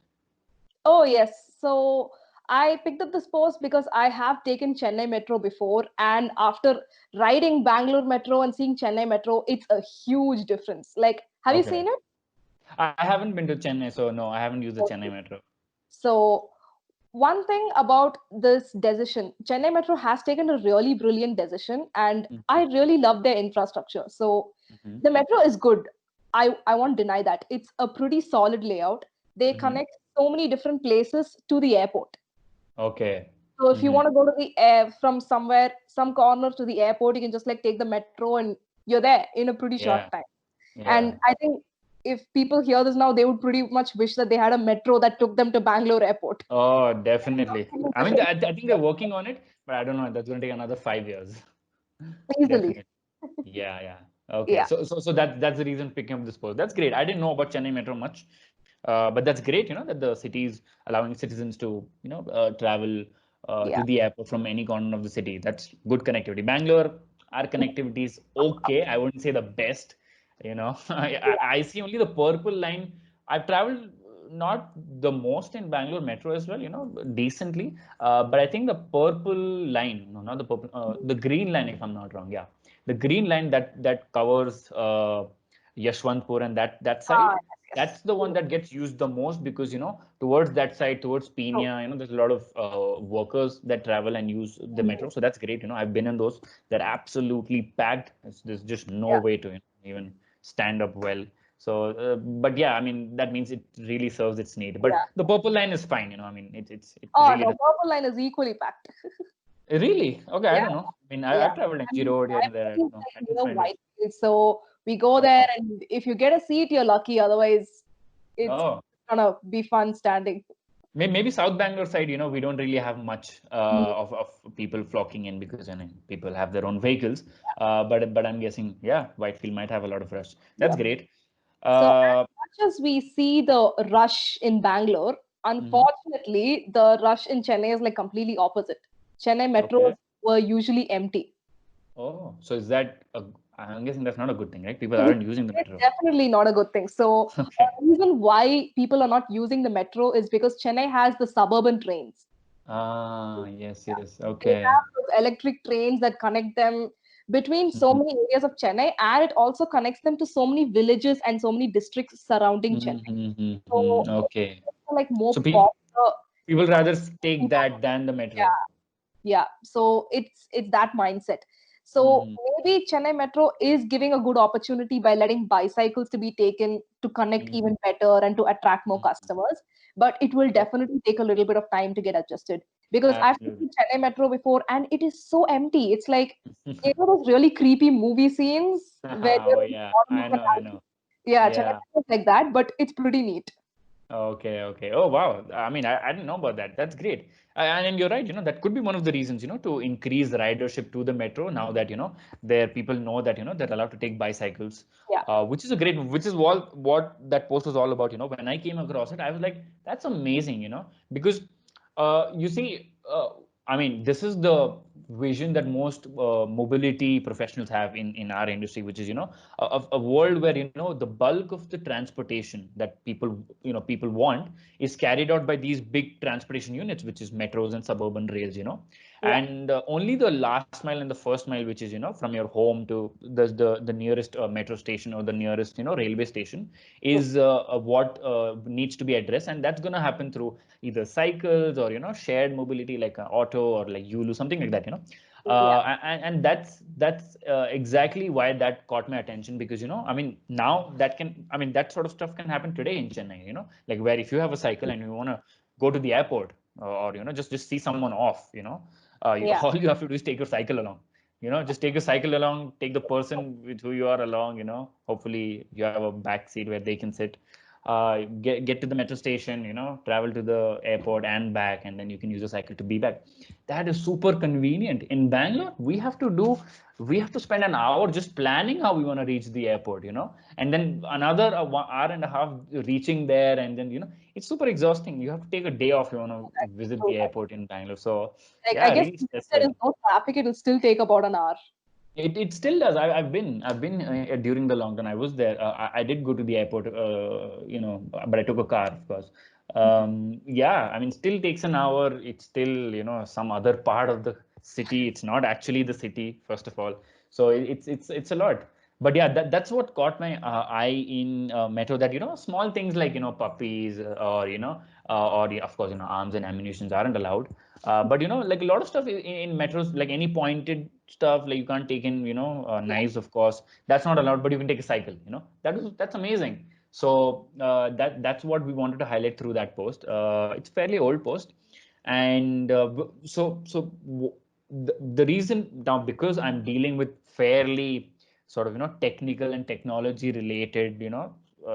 [SPEAKER 2] Oh, yes. So I picked up this post because I have taken Chennai Metro before. And after riding Bangalore Metro and seeing Chennai Metro, it's a huge difference. Like, have you seen it?
[SPEAKER 1] I haven't been to Chennai, so no, I haven't used the Chennai
[SPEAKER 2] Okay.
[SPEAKER 1] Metro.
[SPEAKER 2] So, one thing about this decision, Chennai Metro has taken a really brilliant decision, and I really love their infrastructure. So,
[SPEAKER 1] Mm-hmm.
[SPEAKER 2] the metro is good. I won't deny that. It's a pretty solid layout. They
[SPEAKER 1] Mm-hmm.
[SPEAKER 2] connect so many different places to the airport.
[SPEAKER 1] Okay.
[SPEAKER 2] So if you
[SPEAKER 1] Mm-hmm.
[SPEAKER 2] want to go to the air from somewhere, some corner to the airport, you can just like take the metro and you're there in a pretty short
[SPEAKER 1] Yeah.
[SPEAKER 2] time.
[SPEAKER 1] Yeah.
[SPEAKER 2] And I think if people hear this now, they would pretty much wish that they had a metro that took them to Bangalore airport.
[SPEAKER 1] Oh, definitely. I mean, I think they're working on it, but I don't know. That's going to take another 5 years.
[SPEAKER 2] Easily.
[SPEAKER 1] Definitely. Yeah, yeah. Okay.
[SPEAKER 2] Yeah.
[SPEAKER 1] So that's the reason picking up this post. That's great. I didn't know about Chennai Metro much, but that's great. That the city is allowing citizens to travel
[SPEAKER 2] Yeah.
[SPEAKER 1] to the airport from any corner of the city. That's good connectivity. Bangalore, our connectivity is okay. I wouldn't say the best. I see only the purple line. I've traveled not the most in Bangalore Metro as well. Decently. But I think the purple line, no, not the purple, the green line, if I'm not wrong. Yeah, the green line that covers Yashwantpur and that
[SPEAKER 2] Ah,
[SPEAKER 1] side.
[SPEAKER 2] yes,
[SPEAKER 1] That's the one
[SPEAKER 2] yes.
[SPEAKER 1] that gets used the most because towards that side, towards
[SPEAKER 2] Oh,
[SPEAKER 1] Pina, there's a lot of workers that travel and use the
[SPEAKER 2] mm,
[SPEAKER 1] metro. So that's great. I've been in those. They're absolutely packed. There's just no
[SPEAKER 2] yeah.
[SPEAKER 1] way to even stand up well. So, but yeah, I mean that means it really serves its need. But
[SPEAKER 2] Yeah.
[SPEAKER 1] the purple line is fine. I mean it
[SPEAKER 2] Oh,
[SPEAKER 1] really
[SPEAKER 2] no,
[SPEAKER 1] does.
[SPEAKER 2] purple line is equally packed.
[SPEAKER 1] Really? Okay, I
[SPEAKER 2] Yeah.
[SPEAKER 1] don't know. I mean,
[SPEAKER 2] Yeah.
[SPEAKER 1] I've traveled MG
[SPEAKER 2] And
[SPEAKER 1] Road here
[SPEAKER 2] I'm
[SPEAKER 1] and there. I
[SPEAKER 2] working
[SPEAKER 1] don't know. I
[SPEAKER 2] like
[SPEAKER 1] didn't
[SPEAKER 2] near
[SPEAKER 1] find it.
[SPEAKER 2] Whitefield. So we go there,
[SPEAKER 1] Okay.
[SPEAKER 2] and if you get a seat, you're lucky. Otherwise, it's
[SPEAKER 1] Oh,
[SPEAKER 2] gonna be fun standing.
[SPEAKER 1] maybe South Bangalore side, we don't really have much
[SPEAKER 2] Mm,
[SPEAKER 1] of people flocking in because people have their own vehicles. But I'm guessing, yeah, Whitefield might have a lot of rush. That's
[SPEAKER 2] yeah.
[SPEAKER 1] great.
[SPEAKER 2] So
[SPEAKER 1] Uh,
[SPEAKER 2] as much as we see the rush in Bangalore,
[SPEAKER 1] mhm.
[SPEAKER 2] unfortunately, the rush in Chennai is like completely opposite. Chennai metros
[SPEAKER 1] Okay.
[SPEAKER 2] were usually empty.
[SPEAKER 1] Oh, so is that I'm guessing that's not a good thing, right? People aren't using the
[SPEAKER 2] It's
[SPEAKER 1] metro.
[SPEAKER 2] definitely not a good thing. So
[SPEAKER 1] Okay.
[SPEAKER 2] the reason why people are not using the metro is because Chennai has the suburban trains.
[SPEAKER 1] Ah, yes, yes.
[SPEAKER 2] They
[SPEAKER 1] Okay.
[SPEAKER 2] have those electric trains that connect them between so
[SPEAKER 1] Mhm.
[SPEAKER 2] many areas of Chennai, and it also connects them to so many villages and so many districts surrounding Chennai. So
[SPEAKER 1] Okay.
[SPEAKER 2] it's like more
[SPEAKER 1] So
[SPEAKER 2] popular.
[SPEAKER 1] people rather take
[SPEAKER 2] People,
[SPEAKER 1] that than the metro.
[SPEAKER 2] yeah, yeah. So it's that mindset. So
[SPEAKER 1] Mhm.
[SPEAKER 2] maybe Chennai Metro is giving a good opportunity by letting bicycles to be taken to connect
[SPEAKER 1] Mhm.
[SPEAKER 2] even better and to attract more
[SPEAKER 1] Mhm.
[SPEAKER 2] customers. But it will
[SPEAKER 1] Oh,
[SPEAKER 2] definitely take a little bit of time to get adjusted because I've
[SPEAKER 1] absolutely.
[SPEAKER 2] seen Chennai Metro before and it is so empty. It's like those really creepy movie scenes where
[SPEAKER 1] Oh
[SPEAKER 2] you're in
[SPEAKER 1] yeah,
[SPEAKER 2] bottom
[SPEAKER 1] I
[SPEAKER 2] of an
[SPEAKER 1] know, I
[SPEAKER 2] alley.
[SPEAKER 1] know.
[SPEAKER 2] Yeah, Chennai
[SPEAKER 1] Yeah.
[SPEAKER 2] Metro is like that, but it's pretty neat.
[SPEAKER 1] Okay, okay. Oh wow. I mean, I didn't know about that. That's great. And you're right, that could be one of the reasons, to increase ridership to the metro now that, there people know that, they're allowed to take bicycles,
[SPEAKER 2] Yeah.
[SPEAKER 1] which is what that post was all about. When I came across it, I was like, that's amazing, because you see, I mean, this is the vision that most mobility professionals have in our industry, which is, a world where, the bulk of the transportation that people want is carried out by these big transportation units, which is metros and suburban rails,
[SPEAKER 2] Yeah.
[SPEAKER 1] and only the last mile and the first mile, which is, from your home to the nearest metro station or the nearest, railway station
[SPEAKER 2] True.
[SPEAKER 1] is what needs to be addressed. And that's going to happen through either cycles or, shared mobility like an auto or like Yulu, something like that,
[SPEAKER 2] Yeah.
[SPEAKER 1] and that's exactly why that caught my attention because I mean now that sort of stuff can happen today in Chennai, like where if you have a cycle and you want to go to the airport or just see someone off,
[SPEAKER 2] Yeah.
[SPEAKER 1] all you have to do is take your cycle along. Just take your cycle along, take the person with who you are along. Hopefully you have a back seat where they can sit. Get to the metro station, travel to the airport and back, and then you can use a cycle to be back. That is super convenient. In Bangalore, we have to spend an hour just planning how we want to reach the airport, and then another 1 hour and a half reaching there, and then it's super exhausting. You have to take a day off. You want to visit
[SPEAKER 2] True.
[SPEAKER 1] the airport in Bangalore, so
[SPEAKER 2] Like I
[SPEAKER 1] yeah,
[SPEAKER 2] guess
[SPEAKER 1] really
[SPEAKER 2] if there is
[SPEAKER 1] stressful.
[SPEAKER 2] no traffic, it will still take about an hour.
[SPEAKER 1] It still does. I've been during the lockdown. I was there. I did go to the airport, but I took a car, of course. Yeah, I mean, still takes an hour. It's still, some other part of the city. It's not actually the city, first of all. So it's a lot. But yeah, that's what caught my eye in Metro. That small things like puppies or or of course arms and ammunitions aren't allowed. But like a lot of stuff in metros, like any pointed stuff, like you can't take in,
[SPEAKER 2] Yeah.
[SPEAKER 1] knives, of course, that's not allowed, but you can take a cycle, that's amazing. So that's what we wanted to highlight through that post. It's fairly old post, and the reason now, because I'm dealing with fairly sort of technical and technology related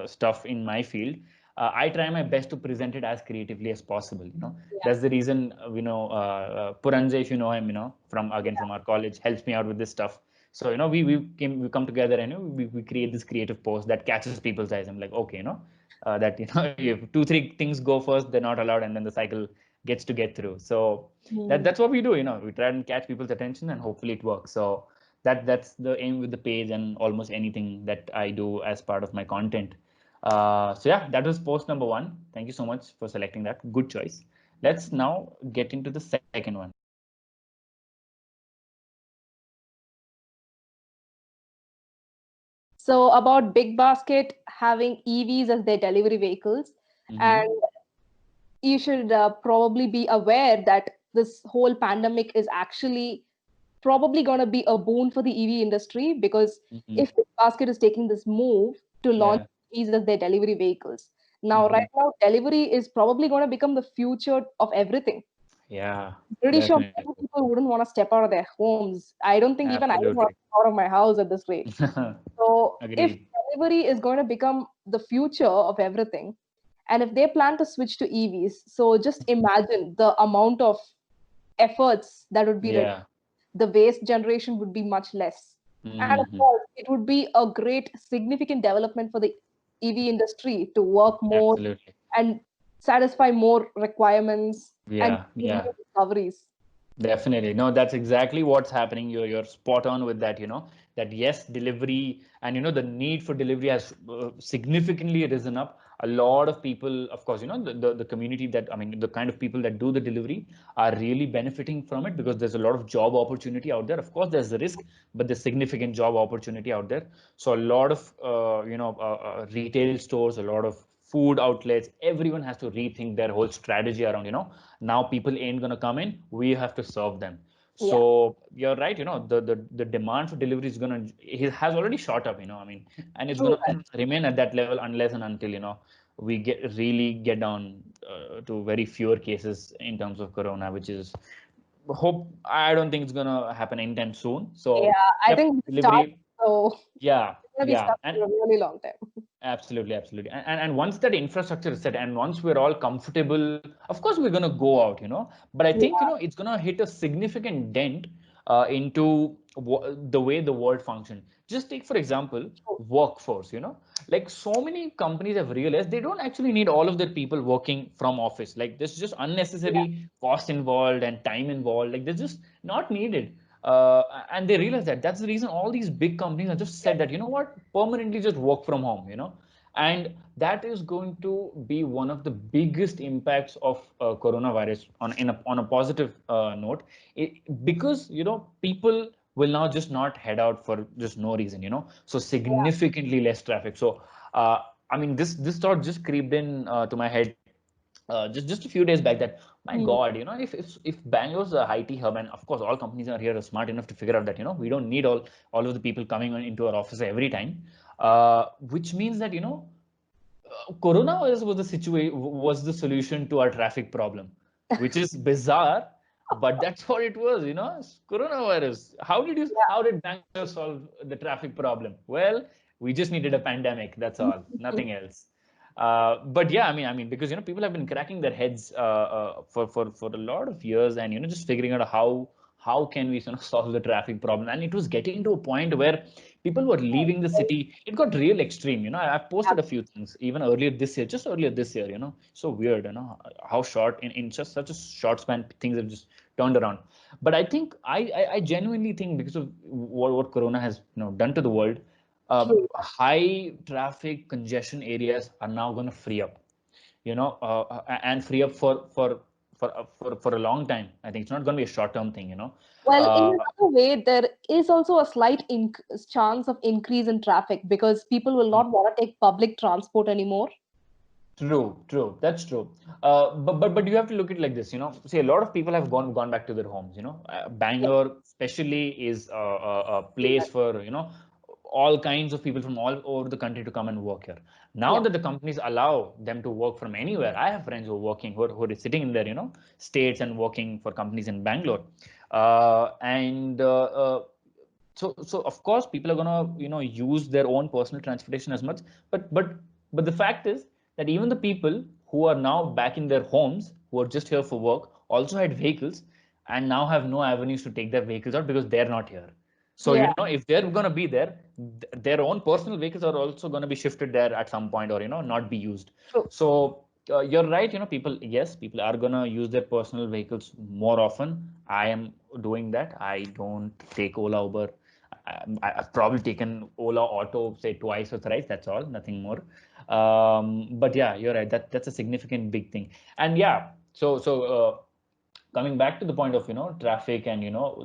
[SPEAKER 1] stuff in my field. I try my best to present it as creatively as possible.
[SPEAKER 2] Yeah.
[SPEAKER 1] That's the reason, Puranjay, if you know him, from our college, helps me out with this stuff. So, we come together and we create this creative post that catches people's eyes. I'm like, okay, that, if 2, 3 things go first, they're not allowed, and then the cycle gets to get through. So that's what we do, we try and catch people's attention, and hopefully it works. So that's the aim with the page and almost anything that I do as part of my content. So yeah, that was post number 1. Thank you so much for selecting that. Good choice. Let's now get into the second one.
[SPEAKER 2] So about Big Basket having EVs as their delivery vehicles, and you should probably be aware that this whole pandemic is actually probably going to be a boon for the EV industry, because if Big Basket is taking this move to launch
[SPEAKER 1] Yeah.
[SPEAKER 2] EVs as their delivery vehicles, now right now delivery is probably going to become the future of everything.
[SPEAKER 1] Yeah,
[SPEAKER 2] Pretty sure
[SPEAKER 1] definitely.
[SPEAKER 2] many people wouldn't want to step out of their homes. I don't think even I would want
[SPEAKER 1] Absolutely.
[SPEAKER 2] to step out of my house at this rate. So if
[SPEAKER 1] Agreed.
[SPEAKER 2] delivery is going to become the future of everything, and if they plan to switch to EVs, so just imagine the amount of efforts that would be required.
[SPEAKER 1] Yeah.
[SPEAKER 2] The waste generation would be much less. And of
[SPEAKER 1] Hmm.
[SPEAKER 2] course, it would be a great, significant development for the EV industry to work more
[SPEAKER 1] Absolutely.
[SPEAKER 2] and satisfy more requirements and
[SPEAKER 1] Yeah.
[SPEAKER 2] give
[SPEAKER 1] Yeah.
[SPEAKER 2] more discoveries.
[SPEAKER 1] Definitely. No, that's exactly what's happening. You're spot on with that, that yes, delivery and the need for delivery has significantly risen up. A lot of people, of course, the community that, I mean, the kind of people that do the delivery are really benefiting from it, because there's a lot of job opportunity out there. Of course, there's the risk, but there's significant job opportunity out there. So a lot of, retail stores, a lot of food outlets, everyone has to rethink their whole strategy around, now people ain't gonna come in, we have to serve them.
[SPEAKER 2] Yeah.
[SPEAKER 1] So you're right, the demand for delivery is gonna, it has already shot up, I mean, and it's
[SPEAKER 2] True.
[SPEAKER 1] gonna remain at that level unless and until we get down to very fewer cases in terms of corona, which is hope, I don't think it's gonna happen anytime soon.
[SPEAKER 2] Yeah,
[SPEAKER 1] So
[SPEAKER 2] I
[SPEAKER 1] yep,
[SPEAKER 2] think we start,
[SPEAKER 1] delivery.
[SPEAKER 2] so
[SPEAKER 1] Yeah,
[SPEAKER 2] it's going to be
[SPEAKER 1] yeah.
[SPEAKER 2] stuck
[SPEAKER 1] And
[SPEAKER 2] for a really long time.
[SPEAKER 1] absolutely, absolutely. And once that infrastructure is set, and once we're all comfortable, of course we're gonna go out, But I think
[SPEAKER 2] Yeah.
[SPEAKER 1] it's gonna hit a significant dent into the way the world functions. Just take for example
[SPEAKER 2] True.
[SPEAKER 1] workforce. Like so many companies have realized they don't actually need all of their people working from office. Like there's just
[SPEAKER 2] Yeah.
[SPEAKER 1] unnecessary cost involved and time involved. Like they're just not needed. And they realize that that's the reason all these big companies have just said that, what, permanently just work from home, and that is going to be one of the biggest impacts of coronavirus on a positive note, because people will now just not head out for just no reason, so significantly less traffic. So I mean, this thought just creeped in to my head just a few days back, that my
[SPEAKER 2] Hmm.
[SPEAKER 1] God, if Bangalore's a IT hub, and of course all companies are here are smart enough to figure out that we don't need all of the people coming into our office every time, which means that coronavirus was the solution to our traffic problem, which is bizarre, but that's what it was. Coronavirus. How did Bangalore solve the traffic problem? Well, we just needed a pandemic. That's all. Nothing else. But yeah, I mean, because people have been cracking their heads for a lot of years, and just figuring out how can we solve the traffic problem, and it was getting to a point where People were leaving the city. It got real extreme. I've posted a few
[SPEAKER 2] Absolutely.
[SPEAKER 1] things even earlier this year, just earlier this year. So weird. How short in just such a short span things have just turned around. But I think I genuinely think because of what Corona has done to the world,
[SPEAKER 2] True.
[SPEAKER 1] high traffic congestion areas are now going to free up, and free up for a long time. I think it's not going to be a short term thing.
[SPEAKER 2] Well, in
[SPEAKER 1] Uh,
[SPEAKER 2] another way, there is also a slight chance of increase in traffic because people will not want to take public transport anymore.
[SPEAKER 1] True. That's true. But you have to look at it like this. See, a lot of people have gone back to their homes.
[SPEAKER 2] Yeah.
[SPEAKER 1] Bangalore especially is a place for all kinds of people from all over the country to come and work here. Now
[SPEAKER 2] Yeah.
[SPEAKER 1] that the companies allow them to work from anywhere, I have friends who are working, who are sitting in their states and working for companies in Bangalore, and so of course people are gonna use their own personal transportation as much, but the fact is that even the people who are now back in their homes, who are just here for work, also had vehicles and now have no avenues to take their vehicles out because they're not here. So
[SPEAKER 2] Yeah.
[SPEAKER 1] if they're going to be there, their own personal vehicles are also going to be shifted there at some point, or not be used.
[SPEAKER 2] True.
[SPEAKER 1] So you're right. People are going to use their personal vehicles more often. I am doing that. I don't take Ola, Uber. I've probably taken Ola Auto, say twice or thrice. That's all, nothing more. But yeah, you're right. That's a significant big thing. And yeah, so coming back to the point of traffic and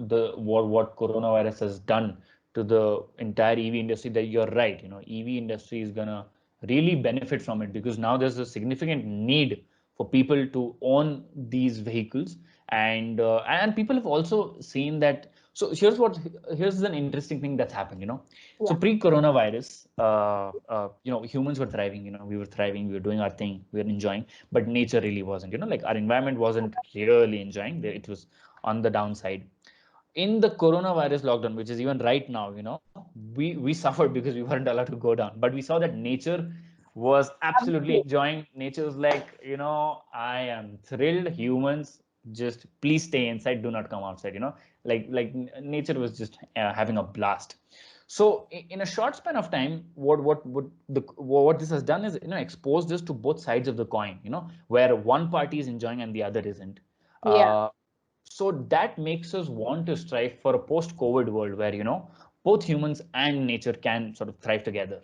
[SPEAKER 1] the what coronavirus has done to the entire EV industry, that you're right. EV industry is gonna really benefit from it because now there's a significant need for people to own these vehicles, and people have also seen that. So here's an interesting thing that's happened. So
[SPEAKER 2] Yeah.
[SPEAKER 1] pre-coronavirus, humans were thriving. We were thriving. We were doing our thing. We were enjoying, but nature really wasn't. Like our environment wasn't really enjoying. It was on the downside. In the coronavirus lockdown, which is even right now, we suffered because we weren't allowed to go down. But we saw that nature was absolutely
[SPEAKER 2] Absolutely.
[SPEAKER 1] enjoying. Nature was like, I am thrilled. Humans, just please stay inside. Do not come outside. Nature was just having a blast. So in a short span of time, what this has done is exposed us to both sides of the coin. Where one party is enjoying and the other isn't.
[SPEAKER 2] Yeah.
[SPEAKER 1] Uh, so that makes us want to strive for a post-COVID world where both humans and nature can sort of thrive together.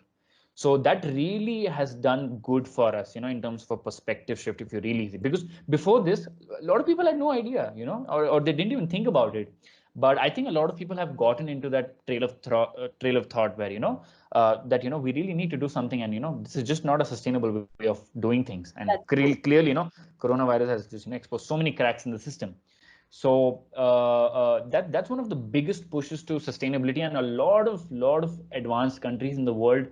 [SPEAKER 1] So that really has done good for us, in terms of a perspective shift, if you really see. Because before this, a lot of people had no idea, or they didn't even think about it. But I think a lot of people have gotten into that trail of thought where that we really need to do something, and this is just not a sustainable way of doing things. And
[SPEAKER 2] That's
[SPEAKER 1] clearly,
[SPEAKER 2] true.
[SPEAKER 1] coronavirus has just exposed so many cracks in the system. So that's one of the biggest pushes to sustainability, and a lot of advanced countries in the world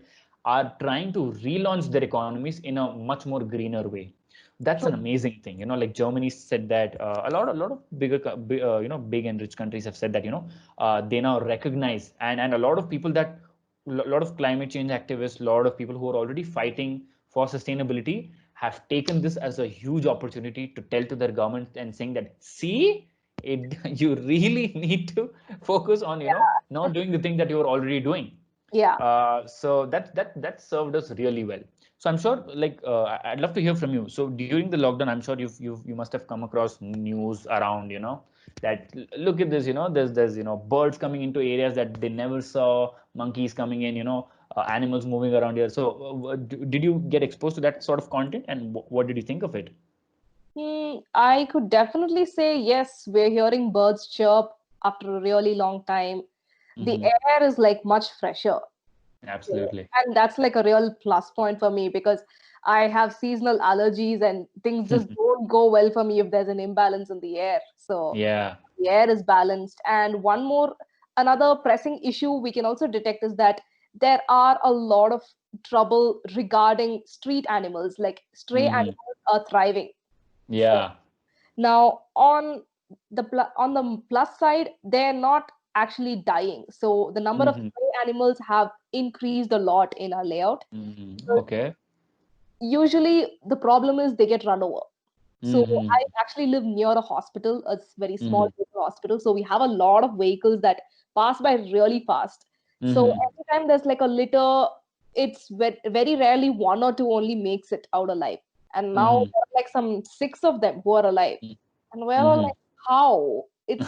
[SPEAKER 1] are trying to relaunch their economies in a much more greener way. That's an
[SPEAKER 2] True.
[SPEAKER 1] amazing thing. Like Germany said that a lot of bigger, big and rich countries have said that they now recognize, and a lot of people that a lot of climate change activists, a lot of people who are already fighting for sustainability have taken this as a huge opportunity to tell to their government and saying that, see, you really need to focus on not doing the thing that you're already doing.
[SPEAKER 2] Yeah.
[SPEAKER 1] So that served us really well. So I'm sure, like, I'd love to hear from you. So during the lockdown, I'm sure you must have come across news around, that look at this, there's birds coming into areas that they never saw, monkeys coming in, animals moving around here. So did you get exposed to that sort of content, and what did you think of it?
[SPEAKER 2] I could definitely say yes, we're hearing birds chirp after a really long time. The
[SPEAKER 1] Hmm.
[SPEAKER 2] air is like much fresher. So-
[SPEAKER 1] Absolutely.
[SPEAKER 2] And that's like a real plus point for me because I have seasonal allergies and things just don't go well for me if there's an imbalance in the air. So
[SPEAKER 1] Yeah.
[SPEAKER 2] the air is balanced. And another pressing issue we can also detect is that there are a lot of trouble regarding street animals, like stray
[SPEAKER 1] Hmm.
[SPEAKER 2] animals are thriving. So
[SPEAKER 1] Yeah.
[SPEAKER 2] now on the plus side, they're not actually dying. So the number of
[SPEAKER 1] Hmm.
[SPEAKER 2] stray animals have increased a lot in our layout.
[SPEAKER 1] Hmm.
[SPEAKER 2] So
[SPEAKER 1] Okay.
[SPEAKER 2] usually the problem is they get run over. So
[SPEAKER 1] Hmm.
[SPEAKER 2] I actually live near a hospital, a very
[SPEAKER 1] Hmm.
[SPEAKER 2] small hospital. So we have a lot of vehicles that pass by really fast. So every time there's like a litter, it's very rarely one or two only makes it out alive. And now there are like some 6 of them who are alive. And we're all like, how? It's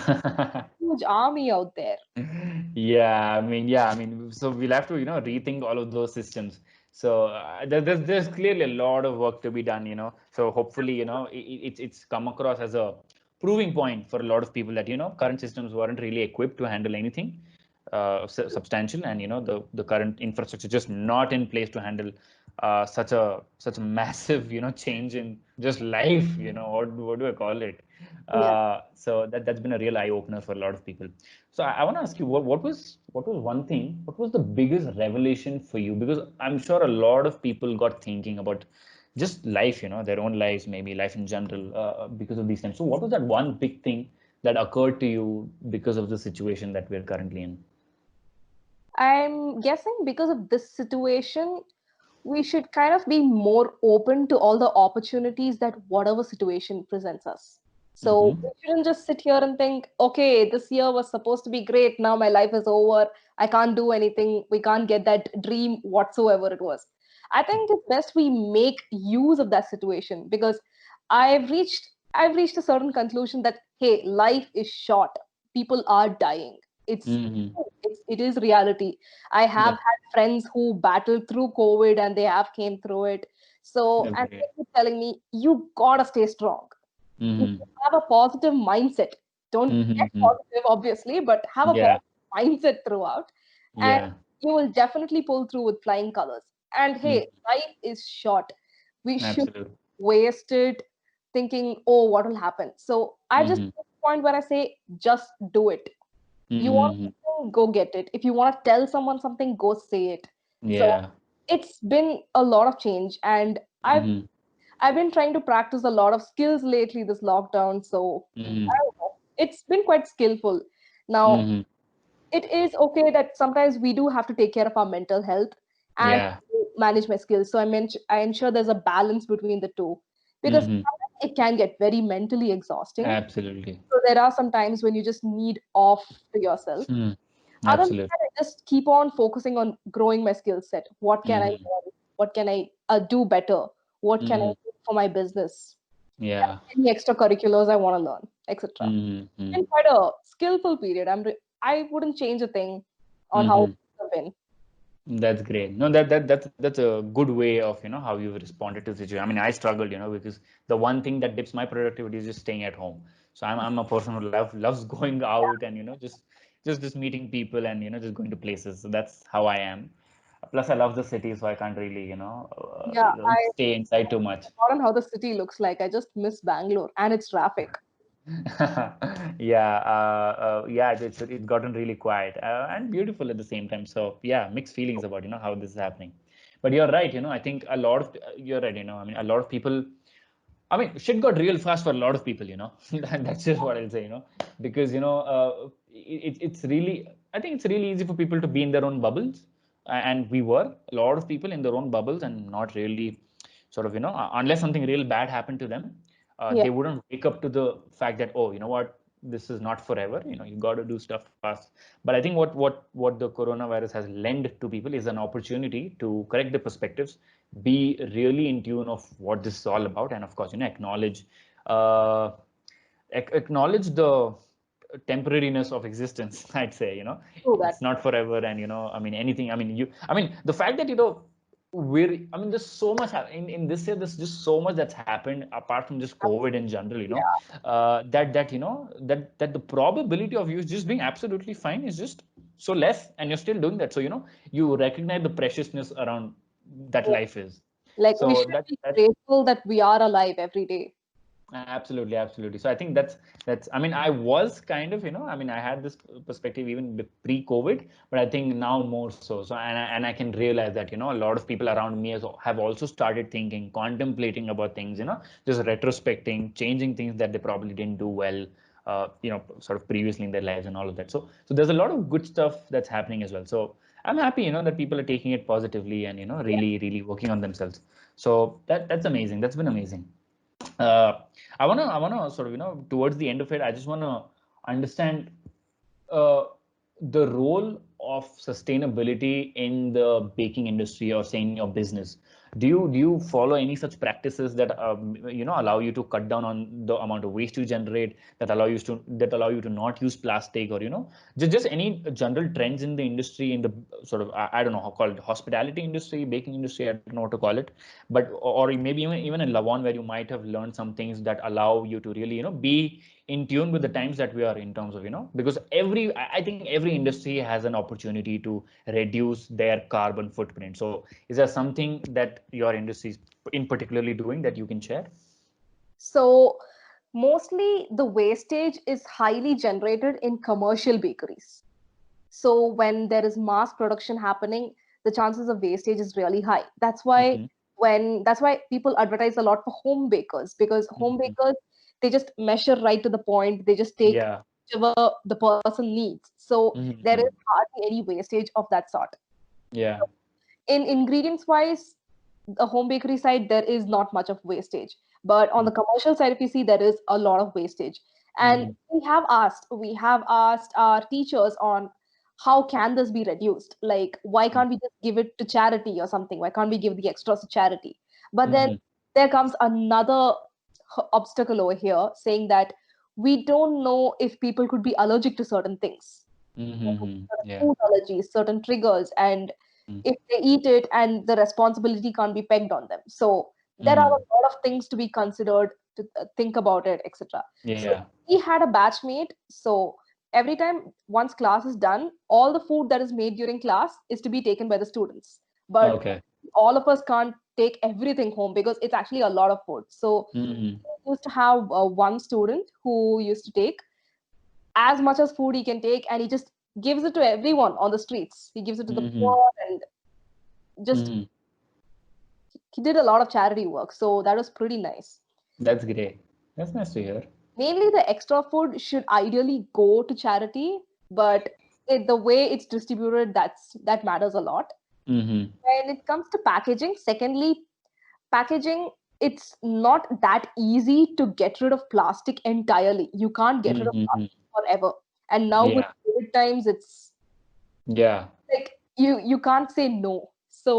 [SPEAKER 2] huge army out there.
[SPEAKER 1] Yeah, so we'll have to, rethink all of those systems. So there's clearly a lot of work to be done. So hopefully, it's come across as a proving point for a lot of people that, current systems weren't really equipped to handle anything substantial, and the current infrastructure just not in place to handle such a massive change in just life. What do I call it?
[SPEAKER 2] Yeah.
[SPEAKER 1] So that's been a real eye opener for a lot of people. So I want to ask you, what was the biggest revelation for you? Because I'm sure a lot of people got thinking about just life, their own lives, maybe life in general, because of these things. So what was that one big thing that occurred to you because of the situation that we're currently in?
[SPEAKER 2] I'm guessing because of this situation, we should kind of be more open to all the opportunities that whatever situation presents us. So we shouldn't just sit here and think, okay, this year was supposed to be great. Now my life is over. I can't do anything. We can't get that dream whatsoever it was. I think it's best we make use of that situation because I've reached a certain conclusion that hey, life is short. People are dying. It's
[SPEAKER 1] Mm-hmm.
[SPEAKER 2] it is reality. I have
[SPEAKER 1] That,
[SPEAKER 2] had friends who battled through COVID and they have came through it. So,
[SPEAKER 1] that's
[SPEAKER 2] and
[SPEAKER 1] great.
[SPEAKER 2] they keep telling me, you gotta stay strong. If
[SPEAKER 1] Mm-hmm.
[SPEAKER 2] you have a positive mindset, don't get
[SPEAKER 1] Mm-hmm.
[SPEAKER 2] positive, obviously, but have a
[SPEAKER 1] Yeah,
[SPEAKER 2] positive mindset throughout, and
[SPEAKER 1] yeah,
[SPEAKER 2] you will definitely pull through with flying colors. And
[SPEAKER 1] mm,
[SPEAKER 2] hey, life is short. We should
[SPEAKER 1] absolutely.
[SPEAKER 2] waste it thinking, oh, what will happen? So I just
[SPEAKER 1] Mm-hmm.
[SPEAKER 2] get to the point where I say, just do it. You want
[SPEAKER 1] Mm-hmm.
[SPEAKER 2] something, go get it. If you want to tell someone something, go say it. So
[SPEAKER 1] Yeah.
[SPEAKER 2] it's been a lot of change, and
[SPEAKER 1] Mm-hmm.
[SPEAKER 2] I've been trying to practice a lot of skills lately this lockdown. So I
[SPEAKER 1] Mm-hmm.
[SPEAKER 2] don't know. It's been quite skillful. Now
[SPEAKER 1] Mm-hmm.
[SPEAKER 2] it is okay that sometimes we do have to take care of our mental health and
[SPEAKER 1] Yeah.
[SPEAKER 2] manage my skills. So I ensure there's a balance between the two because
[SPEAKER 1] Mm-hmm.
[SPEAKER 2] sometimes it can get very mentally exhausting.
[SPEAKER 1] Absolutely.
[SPEAKER 2] So there are some times when you just need off to yourself.
[SPEAKER 1] Mm.
[SPEAKER 2] Other than
[SPEAKER 1] Absolutely.
[SPEAKER 2] that, I just keep on focusing on growing my skill set. What can I
[SPEAKER 1] Mm-hmm.
[SPEAKER 2] learn? What can I do better? What can I
[SPEAKER 1] Mm-hmm.
[SPEAKER 2] do for my business?
[SPEAKER 1] Yeah.
[SPEAKER 2] Any extracurriculars I want to learn, etc. It's
[SPEAKER 1] Mm-hmm.
[SPEAKER 2] been quite a skillful period. I wouldn't change a thing on how
[SPEAKER 1] Mm-hmm.
[SPEAKER 2] it's been.
[SPEAKER 1] That's great. No, that's a good way of how you've responded to the situation. I mean, I struggled, because the one thing that dips my productivity is just staying at home. So I'm a person who loves going out and just meeting people and just going to places. So that's how I am. Plus, I love the city, so I can't really
[SPEAKER 2] Yeah, I
[SPEAKER 1] stay inside too much.
[SPEAKER 2] forgotten how the city looks like. I just miss Bangalore and its traffic.
[SPEAKER 1] Yeah, it's gotten really quiet and beautiful at the same time. So yeah, mixed feelings about how this is happening. But you're right. I think a lot of you're right. I mean, a lot of people. I mean, shit got real fast for a lot of people. That's just what I'll say. Because it's really. I think it's really easy for people to be in their own bubbles, and we were a lot of people in their own bubbles and not really sort of unless something real bad happened to them,
[SPEAKER 2] Yeah,
[SPEAKER 1] they wouldn't wake up to the fact that, oh, you know what, this is not forever. You got to do stuff fast. But I think what the coronavirus has lent to people is an opportunity to correct the perspectives, be really in tune of what this is all about, and of course, uh, acknowledge the temporariness of existence. I'd say
[SPEAKER 2] true that.
[SPEAKER 1] it's not forever, and I mean anything. I mean the fact that I mean, there's so much in this year. There's just so much that's happened apart from just COVID in general. That the probability of you just being absolutely fine is just so less, and you're still doing that. So you recognize the preciousness around that
[SPEAKER 2] Yeah.
[SPEAKER 1] life is.
[SPEAKER 2] Like we
[SPEAKER 1] So
[SPEAKER 2] should be grateful that we are alive every day.
[SPEAKER 1] absolutely, absolutely. So I think that's. I mean, I was kind of, I mean, I had this perspective even pre-COVID, but I think now more so. So and I can realize that a lot of people around me have also started thinking, contemplating about things, just retrospecting, changing things that they probably didn't do well, sort of previously in their lives and all of that. So there's a lot of good stuff that's happening as well. So I'm happy, that people are taking it positively and
[SPEAKER 2] Yeah.
[SPEAKER 1] really, really working on themselves. So that's amazing. That's been amazing. Uh, I wanna sort of towards the end of it, I just wanna understand uh, the role of sustainability in the baking industry, or say in your business, do you follow any such practices that allow you to cut down on the amount of waste you generate, that allow you to not use plastic, or just any general trends in the industry, in the sort of, I don't know how called, hospitality industry, baking industry, I don't know what to call it, but or maybe even in Lavon, where you might have learned some things that allow you to really be in tune with the times that we are in, terms of because I think every industry has an opportunity to reduce their carbon footprint. So is there something that your industry is in particularly doing that you can share?
[SPEAKER 2] So mostly the wastage is highly generated in commercial bakeries. So when there is mass production happening, the chances of wastage is really high. That's why people advertise a lot for home bakers, because home bakers, they just measure right to the point. They just take
[SPEAKER 1] Yeah.
[SPEAKER 2] whatever the person needs. So there is hardly any wastage of that sort.
[SPEAKER 1] Yeah.
[SPEAKER 2] In ingredients wise, the home bakery side, there is not much of wastage. But on the commercial side, if you see, there is a lot of wastage. And we have asked our teachers on how can this be reduced? Like, why can't we just give it to charity or something? Why can't we give the extras to charity? But then there comes another obstacle over here, saying that we don't know if people could be allergic to certain things.
[SPEAKER 1] Yeah.
[SPEAKER 2] Food allergies, certain triggers, and if they eat it, and the responsibility can't be pegged on them. So there are a lot of things to be considered, to think about it, etc. So
[SPEAKER 1] Yeah.
[SPEAKER 2] we had a batchmate. So every time once class is done, all the food that is made during class is to be taken by the students. But
[SPEAKER 1] Okay.
[SPEAKER 2] all of us can't take everything home because it's actually a lot of food. So we used to have one student who used to take as much as food he can take, and he just gives it to everyone on the streets. He gives it to the poor, and just he did a lot of charity work. So that was pretty nice.
[SPEAKER 1] That's great. That's nice to hear.
[SPEAKER 2] Mainly the extra food should ideally go to charity, but the way it's distributed, that matters a lot. When it comes to packaging, secondly, packaging, it's not that easy to get rid of plastic entirely. You can't get rid of plastic forever. And now with
[SPEAKER 1] Yeah.
[SPEAKER 2] COVID times, it's
[SPEAKER 1] Yeah.
[SPEAKER 2] like you can't say no. So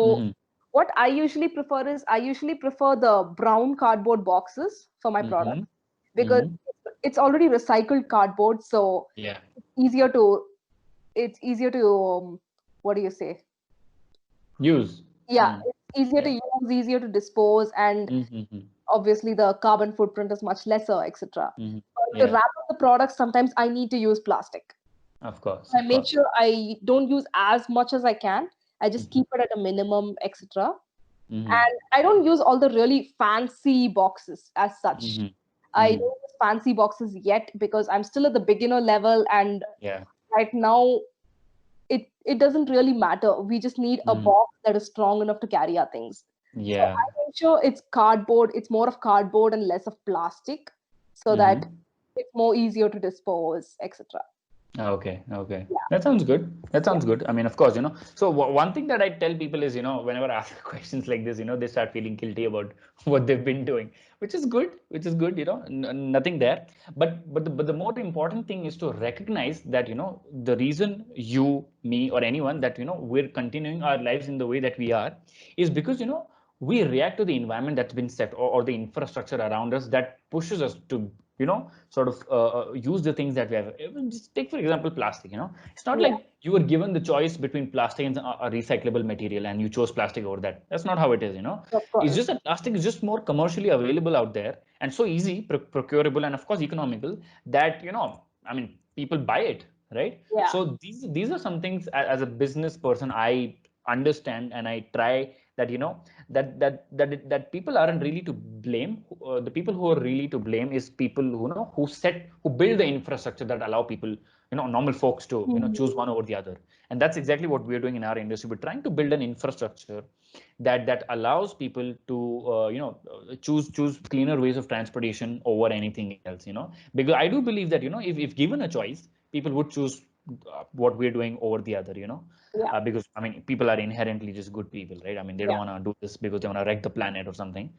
[SPEAKER 2] what I usually prefer is, I usually prefer the brown cardboard boxes for my product, because it's already recycled cardboard, so
[SPEAKER 1] Yeah.
[SPEAKER 2] easier to what do you say?
[SPEAKER 1] Use.
[SPEAKER 2] Yeah, it's easier to use, easier to dispose, and obviously the carbon footprint is much lesser, etc. To
[SPEAKER 1] Yeah.
[SPEAKER 2] wrap up the product, sometimes I need to use plastic.
[SPEAKER 1] Of course.
[SPEAKER 2] I
[SPEAKER 1] Of
[SPEAKER 2] make
[SPEAKER 1] course.
[SPEAKER 2] sure I don't use as much as I can. I just keep it at a minimum, etc. And I don't use all the really fancy boxes as such. I don't use fancy boxes yet because I'm still at the beginner level, and
[SPEAKER 1] Yeah.
[SPEAKER 2] right now it doesn't really matter. We just need a box that is strong enough to carry our things. So
[SPEAKER 1] Yeah.
[SPEAKER 2] I make sure it's cardboard. It's more of cardboard and less of plastic, so that it's more easier to dispose, etc.
[SPEAKER 1] Okay, okay.
[SPEAKER 2] Yeah.
[SPEAKER 1] That sounds good. That sounds good. I mean, of course, so one thing that I tell people is, whenever I ask questions like this, they start feeling guilty about what they've been doing, which is good, nothing there. But the more important thing is to recognize that, the reason you, me, or anyone that, we're continuing our lives in the way that we are is because, we react to the environment that's been set, or the infrastructure around us that pushes us to sort of use the things that we have. Just take for example plastic. It's not
[SPEAKER 2] Yeah.
[SPEAKER 1] like you were given the choice between plastic and a recyclable material and you chose plastic over that. That's not how it is.
[SPEAKER 2] Of course.
[SPEAKER 1] It's just that plastic is just more commercially available out there and so easy, procurable, and of course economical, that I mean, people buy it, right?
[SPEAKER 2] Yeah.
[SPEAKER 1] So these are some things, as a business person, I understand, and I try that that people aren't really to blame. The people who are really to blame is people who build the infrastructure that allow people, normal folks to choose one over the other. And that's exactly what we're doing in our industry. We're trying to build an infrastructure that allows people to choose cleaner ways of transportation over anything else. Because I do believe that if given a choice, people would choose what we're doing over the other.
[SPEAKER 2] Yeah.
[SPEAKER 1] Because I mean, people are inherently just good people, right? I mean, they don't want to do this because they want to wreck the planet or something.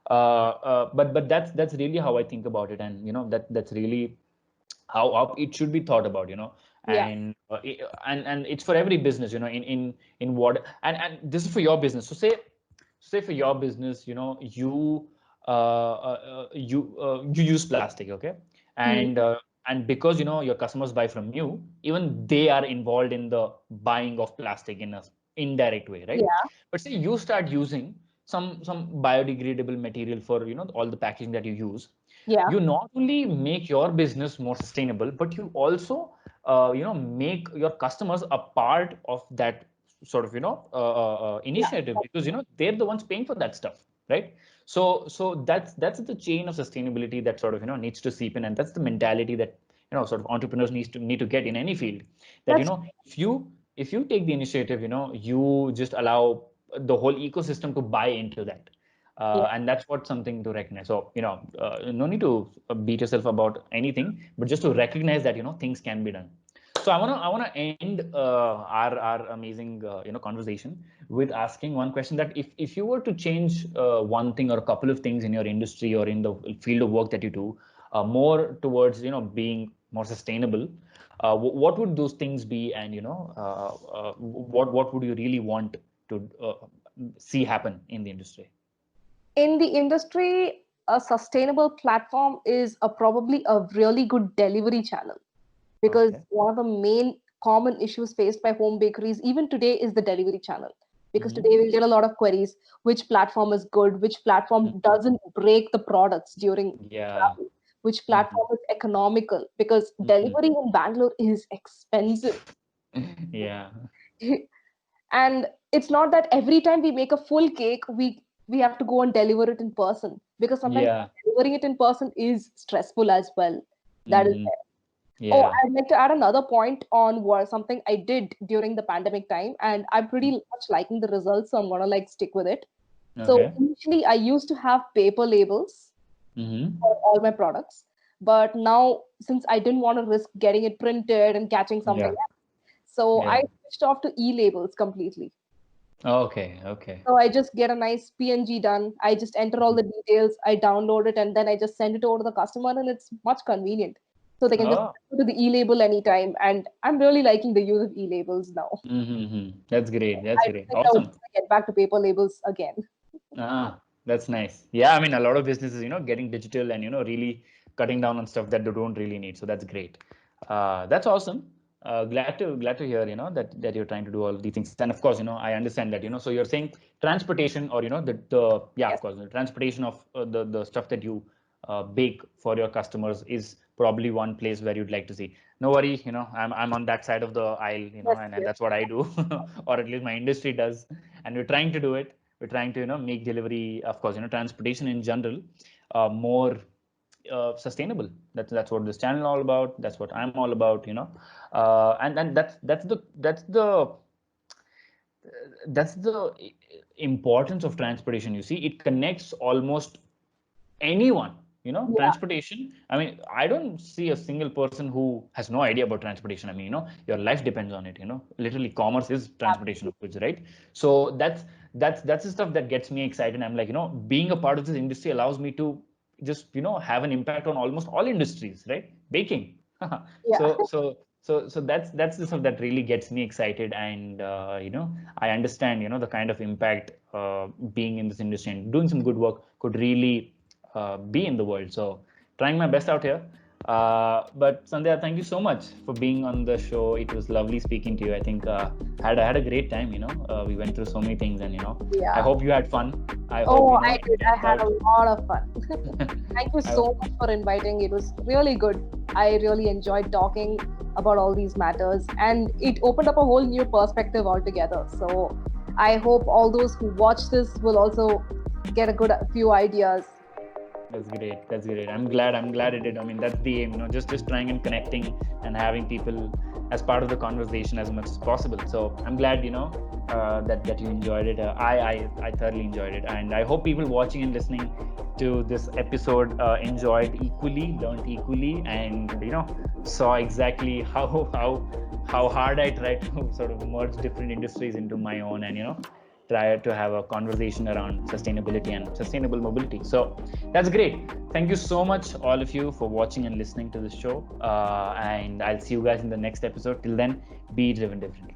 [SPEAKER 1] But that's really how I think about it, and that's really how it should be thought about,
[SPEAKER 2] Yeah.
[SPEAKER 1] and and it's for every business, in what, and this is for your business. So say for your business, you use plastic, okay,
[SPEAKER 2] Hmm.
[SPEAKER 1] and because your customers buy from you, even they are involved in the buying of plastic in a indirect way, right?
[SPEAKER 2] Yeah.
[SPEAKER 1] But say you start using some biodegradable material for all the packaging that you use.
[SPEAKER 2] Yeah.
[SPEAKER 1] You not only make your business more sustainable, but you also make your customers a part of that sort of
[SPEAKER 2] Yeah.
[SPEAKER 1] initiative, because they're the ones paying for that stuff, right? So that's the chain of sustainability that sort of needs to seep in, and that's the mentality that sort of entrepreneurs need to get in any field. That
[SPEAKER 2] That's
[SPEAKER 1] if you take the initiative, you just allow the whole ecosystem to buy into that.
[SPEAKER 2] yeah.
[SPEAKER 1] And that's what something to recognize. So, no need to beat yourself about anything, but just to recognize that, things can be done. So I wanna end our amazing conversation with asking one question, that if you were to change one thing or a couple of things in your industry or in the field of work that you do, more towards being more sustainable, what would those things be, and what would you really want to see happen in the industry?
[SPEAKER 2] In the industry, a sustainable platform is probably a really good delivery channel, because
[SPEAKER 1] Okay.
[SPEAKER 2] one of the main common issues faced by home bakeries even today is the delivery channel. Because
[SPEAKER 1] Mm-hmm.
[SPEAKER 2] today we'll get a lot of queries: which platform is good, which platform
[SPEAKER 1] Mm-hmm.
[SPEAKER 2] doesn't break the products during
[SPEAKER 1] Yeah.
[SPEAKER 2] travel, which
[SPEAKER 1] Mm-hmm.
[SPEAKER 2] platform is economical, because
[SPEAKER 1] Mm-hmm.
[SPEAKER 2] delivery in Bangalore is expensive.
[SPEAKER 1] Yeah.
[SPEAKER 2] And it's not that every time we make a full cake, we have to go and deliver it in person, because sometimes
[SPEAKER 1] Yeah.
[SPEAKER 2] delivering it in person is stressful as well. That is
[SPEAKER 1] Mm-hmm.
[SPEAKER 2] there. Oh,
[SPEAKER 1] Yeah.
[SPEAKER 2] I'd like to add another point on what something I did during the pandemic time, and I'm pretty much liking the results, so I'm gonna like stick with it. So
[SPEAKER 1] Okay.
[SPEAKER 2] initially, I used to have paper labels
[SPEAKER 1] Mm-hmm.
[SPEAKER 2] for all my products, but now since I didn't want to risk getting it printed and catching something
[SPEAKER 1] Yeah.
[SPEAKER 2] else, so I
[SPEAKER 1] Yeah.
[SPEAKER 2] switched off to e-labels completely.
[SPEAKER 1] Okay. Okay.
[SPEAKER 2] So I just get a nice PNG done. I just enter all the details, I download it, and then I just send it over to the customer, and it's much convenient. So they can just
[SPEAKER 1] Oh.
[SPEAKER 2] go to the e-label anytime. And I'm really liking the use of e-labels now.
[SPEAKER 1] Mm-hmm. That's great. That's
[SPEAKER 2] I don't
[SPEAKER 1] great.
[SPEAKER 2] think I would
[SPEAKER 1] Awesome.
[SPEAKER 2] get back to paper labels again.
[SPEAKER 1] Ah, that's nice. Yeah, I mean, a lot of businesses, getting digital and, really cutting down on stuff that they don't really need. So that's great. That's awesome. Glad to hear, that you're trying to do all of these things. And of course, I understand that, so you're saying transportation, or, the yeah, of
[SPEAKER 2] Yes.
[SPEAKER 1] course, the transportation of the stuff that you bake for your customers is probably one place where you'd like to see. No worry, I'm on that side of the aisle,
[SPEAKER 2] Yes.
[SPEAKER 1] and
[SPEAKER 2] Yes.
[SPEAKER 1] that's what I do, or at least my industry does, and we're trying to do it. We're trying to make delivery, of course, transportation in general, more sustainable. That's what this channel all about. That's what I'm all about. And that's the importance of transportation. You see, it connects almost anyone.
[SPEAKER 2] Yeah.
[SPEAKER 1] Transportation, I mean, I don't see a single person who has no idea about transportation. I mean, your life depends on it. Literally, commerce is transportation of goods, right? So that's the stuff that gets me excited. I'm like, being a part of this industry allows me to just have an impact on almost all industries, right? Baking.
[SPEAKER 2] Yeah.
[SPEAKER 1] So that's the stuff that really gets me excited. And I understand the kind of impact being in this industry and doing some good work could really be in the world. So trying my best out here. But Sandhya, thank you so much for being on the show. It was lovely speaking to you. I think I had a great time. We went through so many things, and I
[SPEAKER 2] Yeah.
[SPEAKER 1] hope you had fun. I hope
[SPEAKER 2] Oh, I
[SPEAKER 1] it
[SPEAKER 2] did. I
[SPEAKER 1] panned
[SPEAKER 2] had a
[SPEAKER 1] out.
[SPEAKER 2] lot of fun. Thank you
[SPEAKER 1] I
[SPEAKER 2] so much for inviting. It was really good. I really enjoyed talking about all these matters, and it opened up a whole new perspective altogether. So I hope all those who watch this will also get a good few ideas.
[SPEAKER 1] That's great. That's great. I'm glad. I'm glad it did. I mean, that's the aim. Just trying and connecting and having people as part of the conversation as much as possible. So I'm glad, that you enjoyed it. I thoroughly enjoyed it, and I hope people watching and listening to this episode enjoyed equally, learned equally, and saw exactly how hard I try to sort of merge different industries into my own, and try to have a conversation around sustainability and sustainable mobility. So that's great. Thank you so much, all of you, for watching and listening to this show. And I'll see you guys in the next episode. Till then, be driven differently.